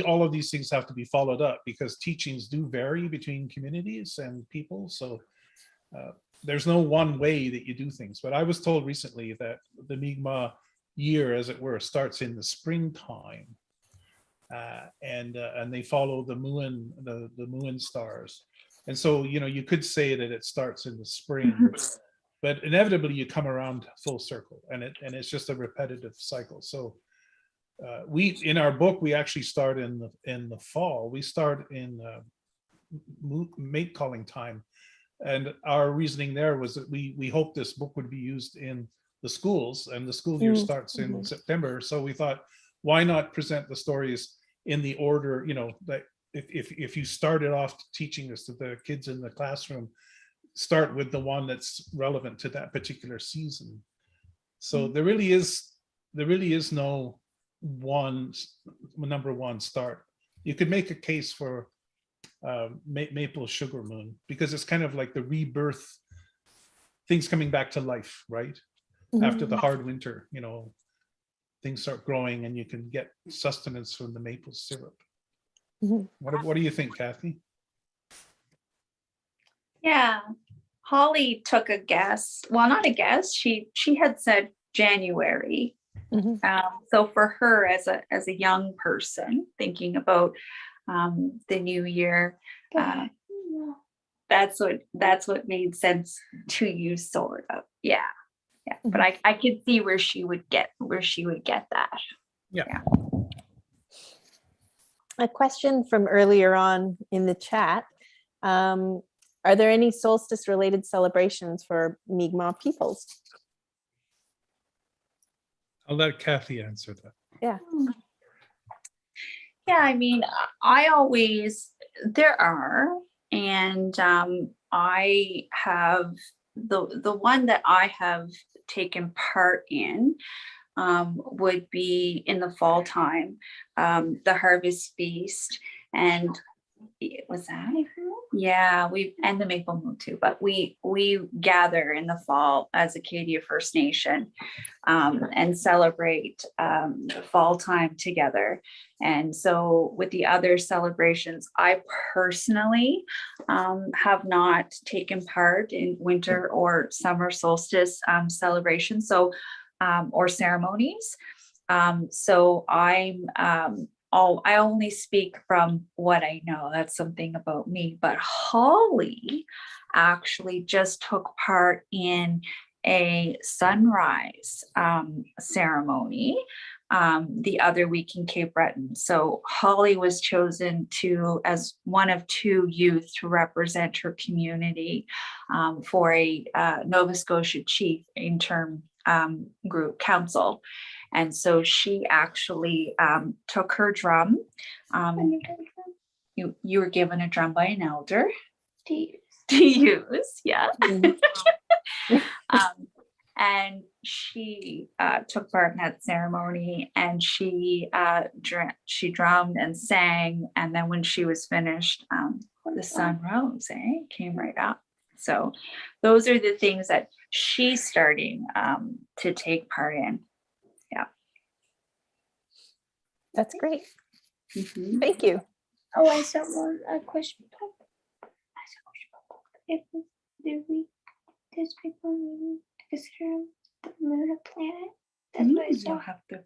all of these things have to be followed up because teachings do vary between communities and people. So there's no one way that you do things. But I was told recently that the Mi'kmaq year, as it were, starts in the springtime. And they follow the moon stars, and so you could say that it starts in the spring, but inevitably you come around full circle, and it's just a repetitive cycle. So we in our book we actually start in the fall. We start in mate calling time, and our reasoning there was that we hoped this book would be used in the schools, and the school year starts in September. So we thought, why not present the stories in the order, that if you started off teaching this to the kids in the classroom, start with the one that's relevant to that particular season. So there really is no number one start. You could make a case for maple sugar moon because it's kind of like the rebirth, things coming back to life, right? After the hard winter, things start growing and you can get sustenance from the maple syrup. What do you think, Cathy? Yeah, Holly took a guess. Well, not a guess. She had said January. So for her, as a young person thinking about the new year, that's what made sense to you, sort of. Yeah. But I could see where she would get that. Yeah. A question from earlier on in the chat. Are there any solstice related celebrations for Mi'kmaq peoples? I'll let Cathy answer that. Yeah. Yeah, I mean, there are, and I have the one that I have taken part in would be in the fall time, the harvest feast, and was that? Yeah, and the maple moon too, but we gather in the fall as Acadia First Nation and celebrate the fall time together. And so with the other celebrations, I personally have not taken part in winter or summer solstice celebrations, or ceremonies. So I only speak from what I know. That's something about me. But Holly actually just took part in a sunrise ceremony the other week in Cape Breton. So Holly was chosen as one of 2 youth to represent her community for a Nova Scotia Chief interim group council. And so she actually took her drum. You were given a drum by an elder to use, yeah. And she took part in that ceremony, and she drummed and sang, and then when she was finished, the sun rose, came right up. So those are the things that she's starting to take part in. Yeah, That's great. Mhm. Thank you. Oh, I saw a question. If there's people maybe consider the moon a planet. That's what I saw.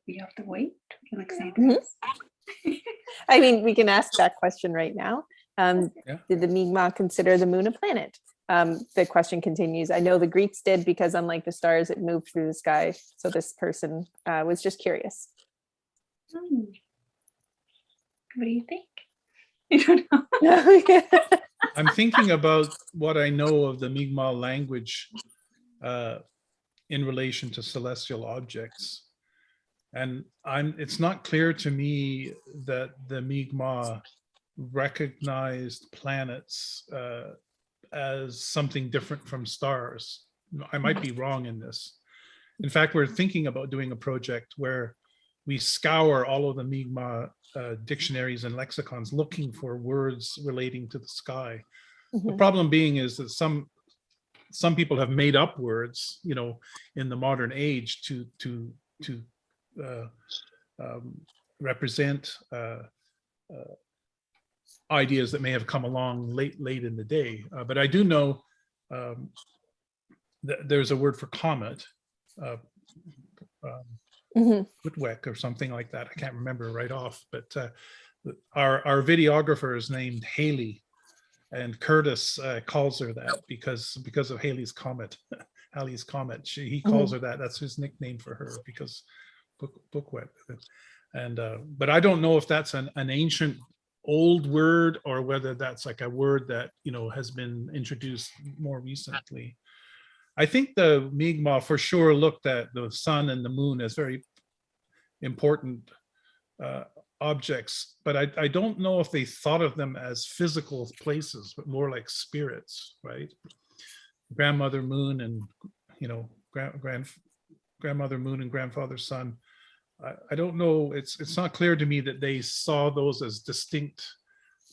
We have to wait. Mhm. I mean, we can ask that question right now. Yeah. Did the Mi'kmaq consider the moon a planet? The question continues. I know the Greeks did, because unlike the stars, it moved through the sky. So this person was just curious. What do you think? I don't know. I'm thinking about what I know of the Mi'kmaq language in relation to celestial objects. And it's not clear to me that the Mi'kmaq recognized planets as something different from stars. I might be wrong in this. In fact, we're thinking about doing a project where we scour all of the Mi'kmaq dictionaries and lexicons looking for words relating to the sky. The problem being is that some people have made up words, in the modern age to represent ideas that may have come along late in the day. But I do know that there's a word for comet, Kutwek or something like that. I can't remember right off, but our videographer is named Haley, and Curtis calls her that because of Haley's comet. Halley's comet. He calls her that. That's his nickname for her, because Bookwet. And but I don't know if that's an ancient old word, or whether that's like a word that has been introduced more recently. I think the Mi'kmaq for sure looked at the sun and the moon as very important objects, but I don't know if they thought of them as physical places, but more like spirits, right? Grandmother Moon and grandmother Moon and grandfather Sun. I don't know. It's not clear to me that they saw those as distinct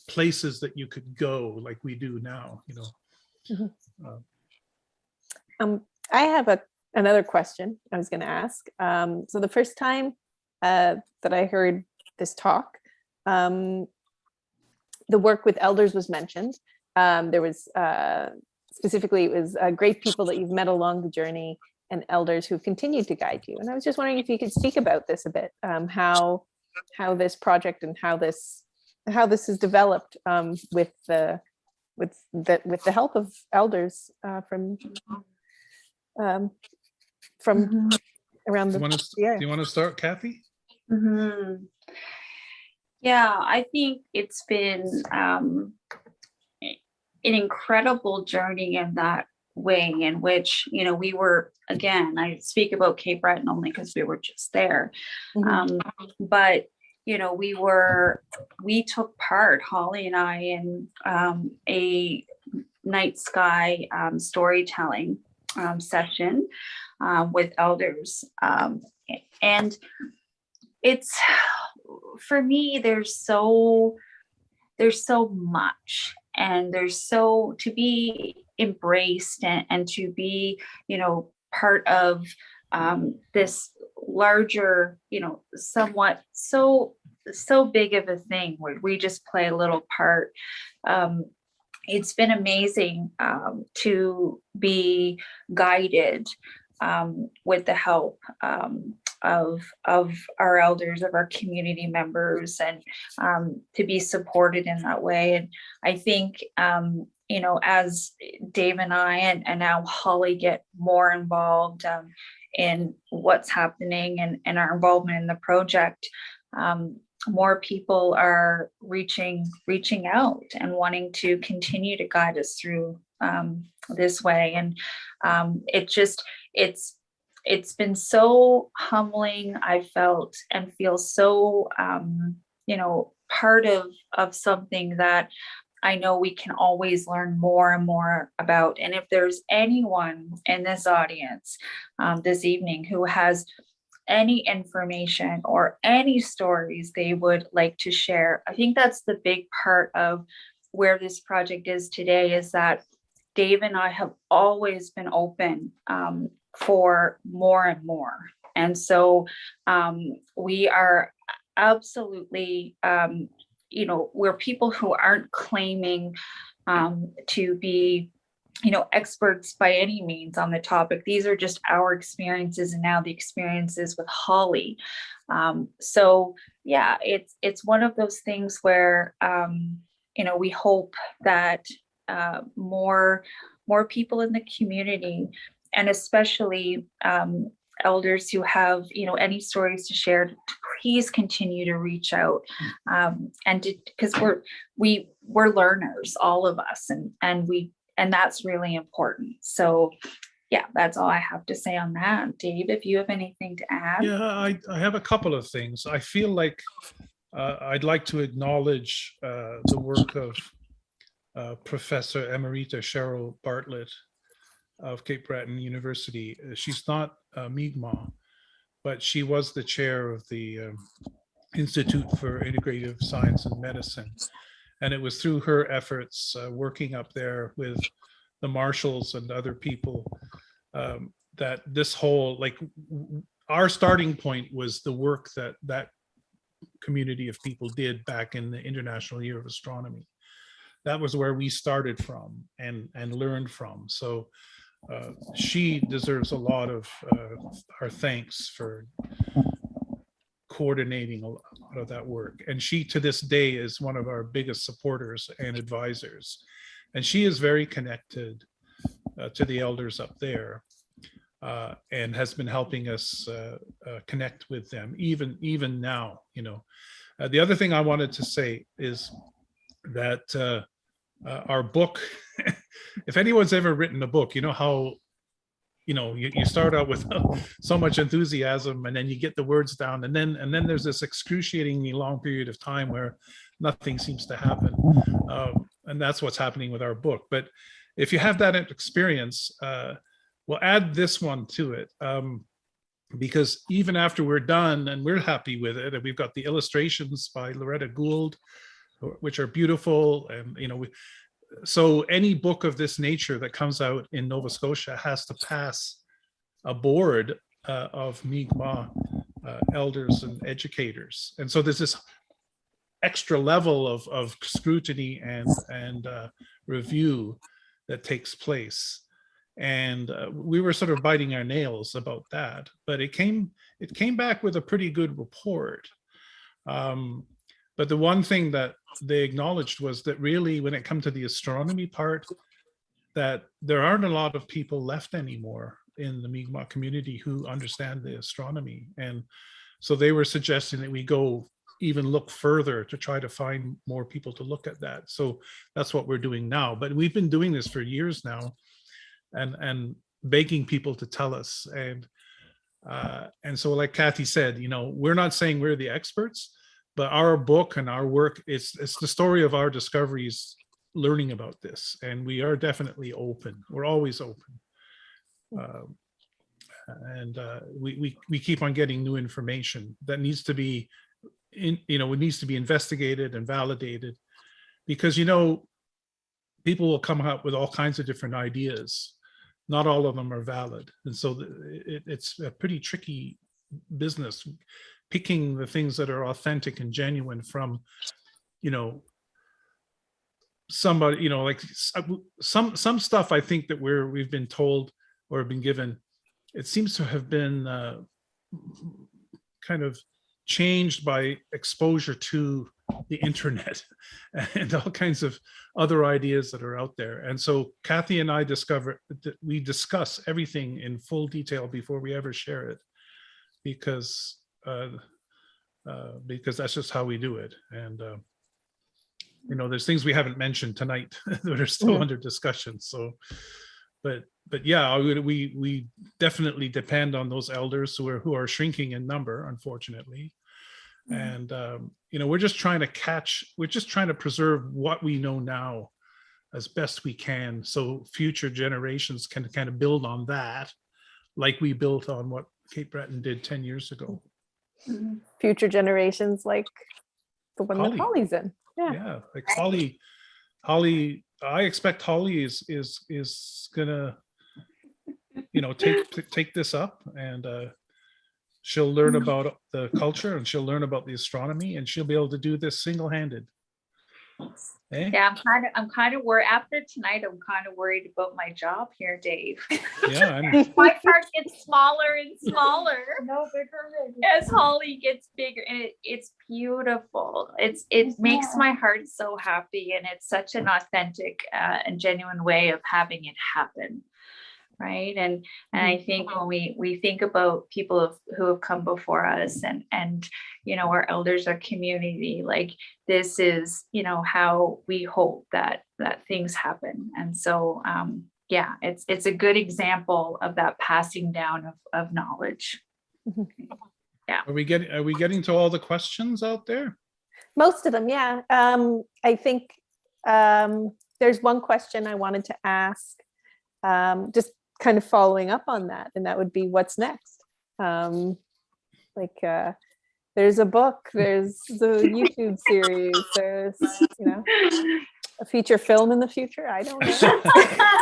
places that you could go like we do now. I have another question I was going to ask. So the first time that I heard this talk, the work with elders was mentioned. There was specifically, it was great people that you've met along the journey and elders who've continued to guide you. And I was just wondering if you could speak about this a bit, how this project and how this is developed with the help of elders from around the Do you want to start, Cathy? Yeah, I think it's been an incredible journey in that way, in which we were, again, I speak about Cape Breton only because we were just there, but we took part, Holly and I, in a night sky storytelling session with elders, and it's, for me, there's so much, and there's so to be embraced and to be part of this larger somewhat so big of a thing where we just play a little part. It's been amazing to be guided with the help of our elders, of our community members, and to be supported in that way. And I think as Dave and I and now Holly get more involved in what's happening and our involvement in the project, more people are reaching out and wanting to continue to guide us through this way. And it's been so humbling, I felt, and feel so, part of something that I know we can always learn more and more about. And if there's anyone in this audience this evening who has any information or any stories they would like to share, I think that's the big part of where this project is today, is that Dave and I have always been open for more and more. And so we are absolutely, we're people who aren't claiming to be, experts by any means on the topic. These are just our experiences, and now the experiences with Holly. So yeah, it's one of those things where, we hope that more people in the community, and especially elders who have, any stories to share, to please continue to reach out, because we're learners, all of us, and that's really important. So yeah, that's all I have to say on that. Dave, if you have anything to add. Yeah, I have a couple of things. I feel like I'd like to acknowledge the work of Professor Emerita Cheryl Bartlett of Cape Breton University. She's not Mi'kmaq, but she was the chair of the Institute for Integrative Science and Medicine. And it was through her efforts working up there with the marshals and other people that this whole, our starting point was the work that community of people did back in the International Year of Astronomy. That was where we started from and learned from. So she deserves a lot of our thanks for coordinating a lot of that work. And she, to this day, is one of our biggest supporters and advisors. And she is very connected to the elders up there and has been helping us connect with them even now. The other thing I wanted to say is that our book, if anyone's ever written a book, how you start out with so much enthusiasm, and then you get the words down, and then there's this excruciatingly long period of time where nothing seems to happen, and that's what's happening with our book. But if you have that experience, we'll add this one to it, because even after we're done and we're happy with it, and we've got the illustrations by Loretta Gould, which are beautiful, and so any book of this nature that comes out in Nova Scotia has to pass a board of Mi'kmaq elders and educators. And so there's this extra level of scrutiny and review that takes place. And we were sort of biting our nails about that, but it came back with a pretty good report. But the one thing that they acknowledged was that really, when it comes to the astronomy part, that there aren't a lot of people left anymore in the Mi'kmaq community who understand the astronomy. And so they were suggesting that we go even look further to try to find more people to look at that. So that's what we're doing now. But we've been doing this for years now, and begging people to tell us. And so, like Cathy said, we're not saying we're the experts, but our book and our work, it's the story of our discoveries learning about this. And we are definitely open. We're always open. And we keep on getting new information that needs to be, it needs to be investigated and validated, because, people will come up with all kinds of different ideas. Not all of them are valid. And so it's a pretty tricky business, picking the things that are authentic and genuine from, somebody, like some stuff I think that we've been told or been given, it seems to have been kind of changed by exposure to the internet and all kinds of other ideas that are out there. And so Cathy and I discovered that we discuss everything in full detail before we ever share it, because that's just how we do it. And there's things we haven't mentioned tonight that are still under discussion. So, but yeah, we definitely depend on those elders who are shrinking in number, unfortunately. And we're just trying to preserve what we know now as best we can, so future generations can kind of build on that, like we built on what Cape Breton did 10 years ago. Future generations like the one that Holly. Holly's in. Yeah, like Holly, I expect Holly is gonna take this up, and she'll learn about the culture, and she'll learn about the astronomy, and she'll be able to do this single-handed. Eh? Yeah, I'm kind of worried after tonight. I'm kind of worried about my job here, Dave. Yeah, My part gets smaller and smaller No bigger. as Holly gets bigger, and it's beautiful. It makes my heart so happy, and it's such an authentic and genuine way of having it happen. Right. And I think when we think about people who have come before us, and our elders, our community, like this is, how we hope that things happen. And so, it's a good example of that passing down of knowledge. Yeah. Are we getting to all the questions out there? Most of them, yeah. I think there's one question I wanted to ask, just kind of following up on that, and that would be, what's next? There's a book, there's the YouTube series, there's a feature film in the future. I don't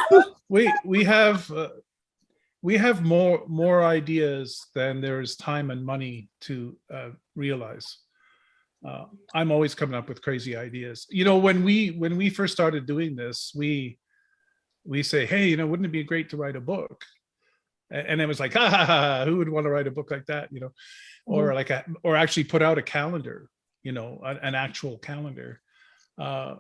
know. we have more ideas than there is time and money to realize. I'm always coming up with crazy ideas. When we first started doing this, we say, hey, wouldn't it be great to write a book? And it was like, who would want to write a book like that? Or or actually put out a calendar, an actual calendar. We've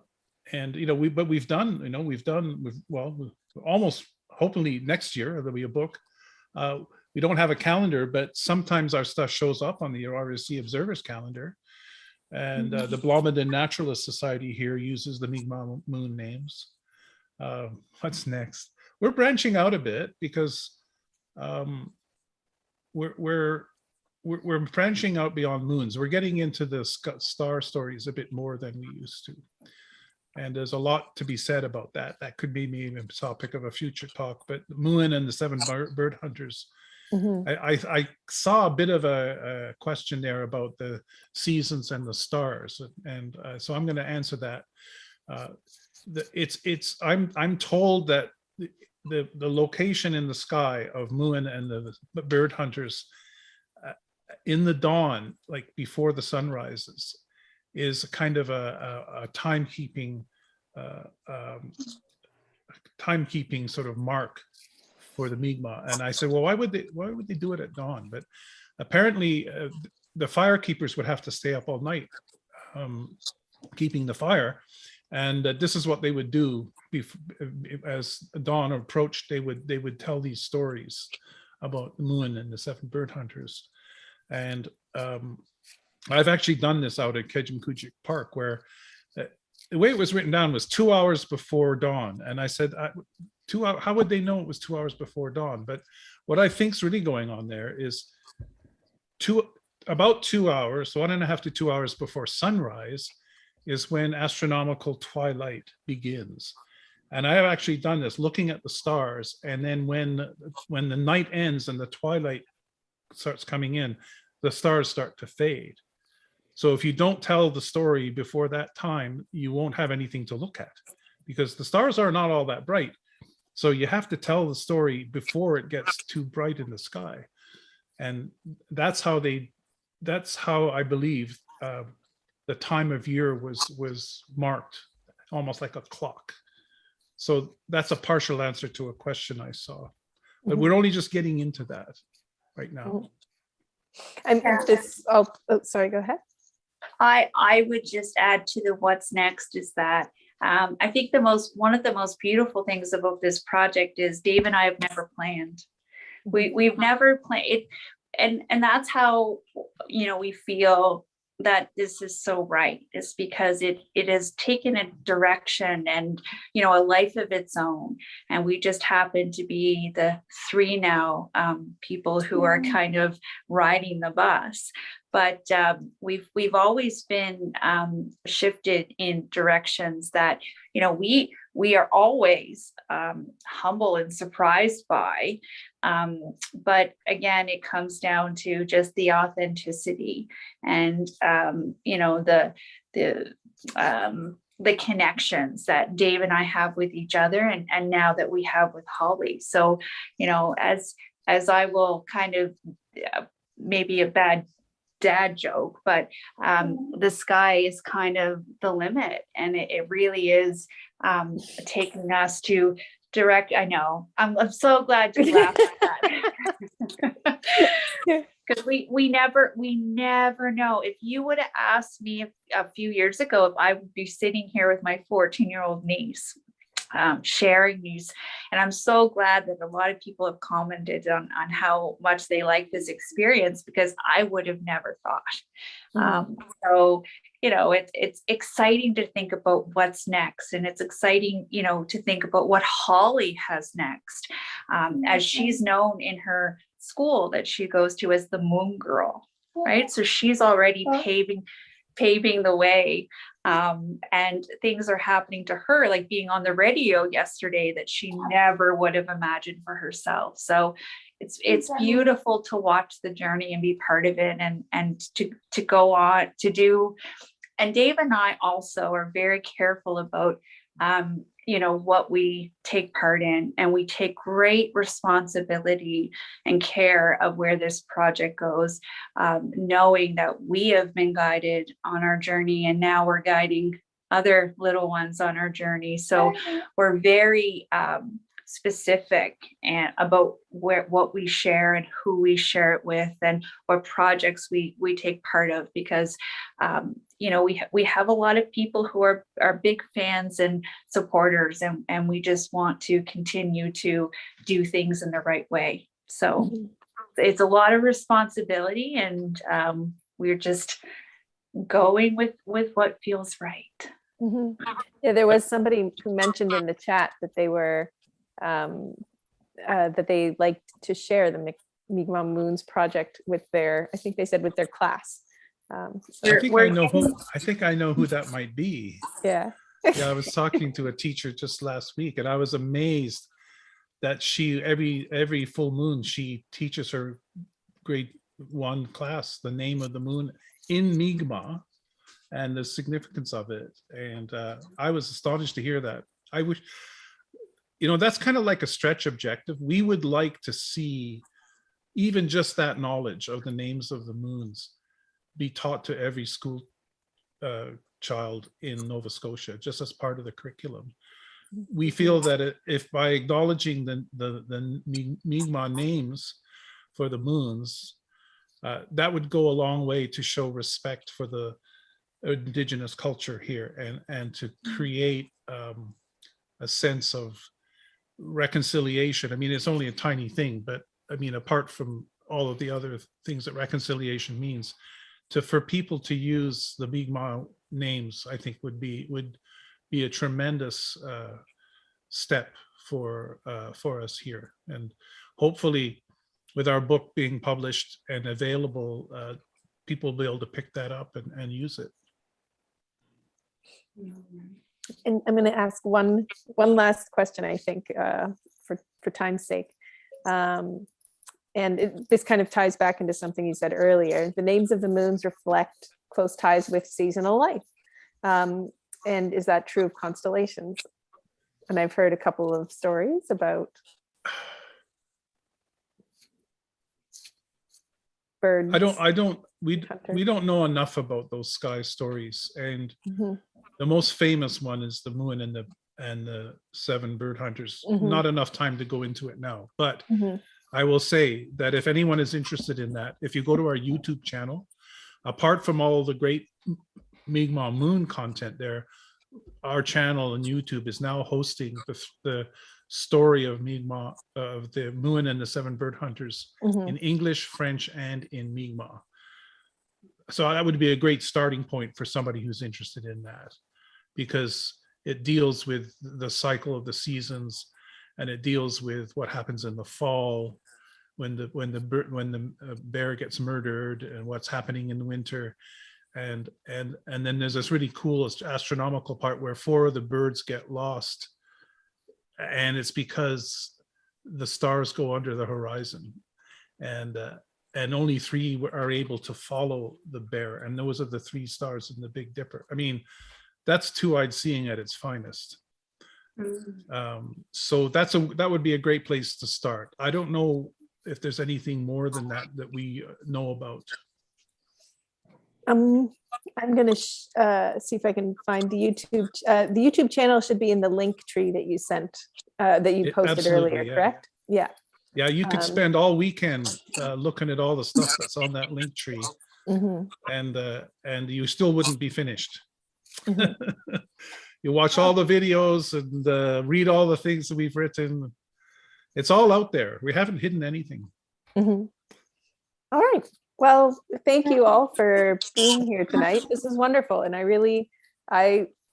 almost, hopefully next year there'll be a book. We don't have a calendar, but sometimes our stuff shows up on the RASC Observers calendar. And the Blomidon Naturalist Society here uses the Mi'kmaq moon names. What's next? We're branching out a bit, because we're branching out beyond moons. We're getting into the star stories a bit more than we used to, and there's a lot to be said about that. That could be maybe a topic of a future talk. But Moon and the Seven Bird Hunters. I saw a bit of a question there about the seasons and the stars, and so I'm going to answer that. I'm told that the location in the sky of Moon and the bird hunters in the dawn, like before the sun rises, is kind of a timekeeping sort of mark for the Mi'kmaq. And I said, well, why would they do it at dawn? But apparently the fire keepers would have to stay up all night keeping the fire. And this is what they would do as dawn approached. They would tell these stories about the Moon and the Seven Bird Hunters. And I've actually done this out at Kejimkujik Park, where the way it was written down was 2 hours before dawn. And I said, 2 hours, how would they know it was 2 hours before dawn? But what I think is really going on there is about 2 hours, so 1.5 to 2 hours before sunrise, is when astronomical twilight begins. And I have actually done this, looking at the stars, and then when the night ends and the twilight starts coming in, the stars start to fade. So if you don't tell the story before that time, you won't have anything to look at, because the stars are not all that bright. So you have to tell the story before it gets too bright in the sky. And that's how I believe the time of year was marked, almost like a clock. So that's a partial answer to a question I saw, but we're only just getting into that right now. I'm sorry, go ahead. I would just add to the what's next is that I think one of the most beautiful things about this project is Dave and I have never planned. We've never planned it, and that's how we feel that this is so right, is because it has taken a direction and a life of its own, and we just happen to be the three now people who are kind of riding the bus. But we've always been shifted in directions that we are always humble and surprised by. But again, it comes down to just the authenticity and the connections that Dave and I have with each other, and now that we have with Holly. So as I will kind of maybe a bad dad joke, but the sky is kind of the limit, and it really is taking us to direct. I know, I'm so glad you laughed at that. Because we never know. If you would have asked me a few years ago if I would be sitting here with my 14-year-old niece sharing these, and I'm so glad that a lot of people have commented on how much they like this experience, because I would have never thought. So it's exciting to think about what's next, and it's exciting to think about what Holly has next, as she's known in her school that she goes to as the Moon Girl, right? So she's already paving the way, and things are happening to her, like being on the radio yesterday, that she never would have imagined for herself. So it's beautiful to watch the journey and be part of it, and to go on to do. And Dave and I also are very careful about what we take part in, and we take great responsibility and care of where this project goes, knowing that we have been guided on our journey, and now we're guiding other little ones on our journey. So we're very specific and about what we share and who we share it with, and what projects we take part of, because we have a lot of people who are big fans and supporters, and we just want to continue to do things in the right way. So it's a lot of responsibility, and we're just going with what feels right. Yeah, there was somebody who mentioned in the chat that they were that they liked to share the Mi'kmaq Moons project with their, I think they said with their class. I think I know who that might be. Yeah. Yeah, I was talking to a teacher just last week, and I was amazed that she every full moon she teaches her grade 1 class the name of the moon in Mi'kmaq and the significance of it. And I was astonished to hear that. I wish, that's kind of like a stretch objective. We would like to see even just that knowledge of the names of the moons be taught to every school child in Nova Scotia, just as part of the curriculum. We feel that if by acknowledging the Mi'kmaq names for the moons, that would go a long way to show respect for the Indigenous culture here, and to create a sense of reconciliation. I mean, it's only a tiny thing, but I mean, apart from all of the other things that reconciliation means, for people to use the Mi'kmaq names, I think would be a tremendous step for us here. And hopefully, with our book being published and available, people will be able to pick that up and use it. And I'm going to ask one last question, I think, for time's sake. And this kind of ties back into something you said earlier. The names of the moons reflect close ties with seasonal life. And is that true of constellations? And I've heard a couple of stories about birds. We don't know enough about those sky stories. And the most famous one is the moon and the 7 bird hunters. Not enough time to go into it now, but I will say that if anyone is interested in that, if you go to our YouTube channel, apart from all the great Mi'kmaq moon content there, our channel on YouTube is now hosting the story of Mi'kmaq, of the moon and the seven bird hunters in English, French, and in Mi'kmaq. So that would be a great starting point for somebody who's interested in that, because it deals with the cycle of the seasons, and it deals with what happens in the fall when the bear gets murdered, and what's happening in the winter. And then there's this really cool astronomical part where 4 of the birds get lost, and it's because the stars go under the horizon, and only 3 are able to follow the bear, and those are the 3 stars in the Big Dipper. I mean, that's two-eyed seeing at its finest. So that would be a great place to start. I don't know if there's anything more than that we know about. I'm gonna see if I can find the YouTube. The YouTube channel should be in the link tree that you sent, that you posted Absolutely, earlier, yeah. correct? Yeah. Yeah, you could spend all weekend looking at all the stuff that's on that link tree, and you still wouldn't be finished. You watch all the videos and read all the things that we've written. It's all out there. We haven't hidden anything. All right. Well, thank you all for being here tonight. This is wonderful, and I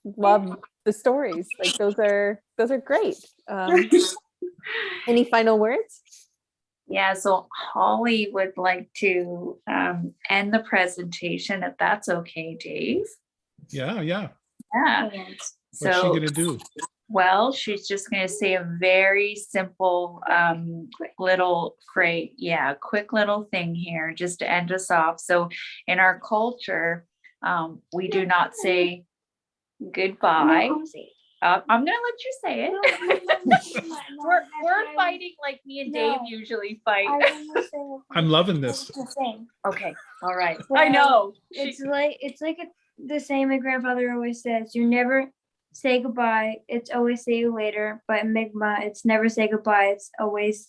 love the stories. Like those are great. Any final words? Yeah, so Holly would like to end the presentation, if that's okay, Dave. Yeah. Yeah. What's she gonna do? Well, she's just going to say a very simple little phrase. Yeah, quick little thing here just to end us off. So in our culture, we do not say goodbye. I'm going to let you say it. We're fighting like me and Dave usually fight. I'm loving this. Okay. All right. Well, I know. It's like the same my grandfather always says. You never say goodbye. It's always see you later. But in Mi'kmaq, it's never say goodbye. It's always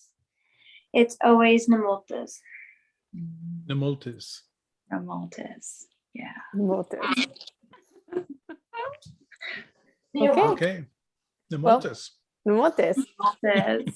Namultas. Namultis. Namultis. Yeah. Namultis. Okay. Namultis. Namultis. Namultis.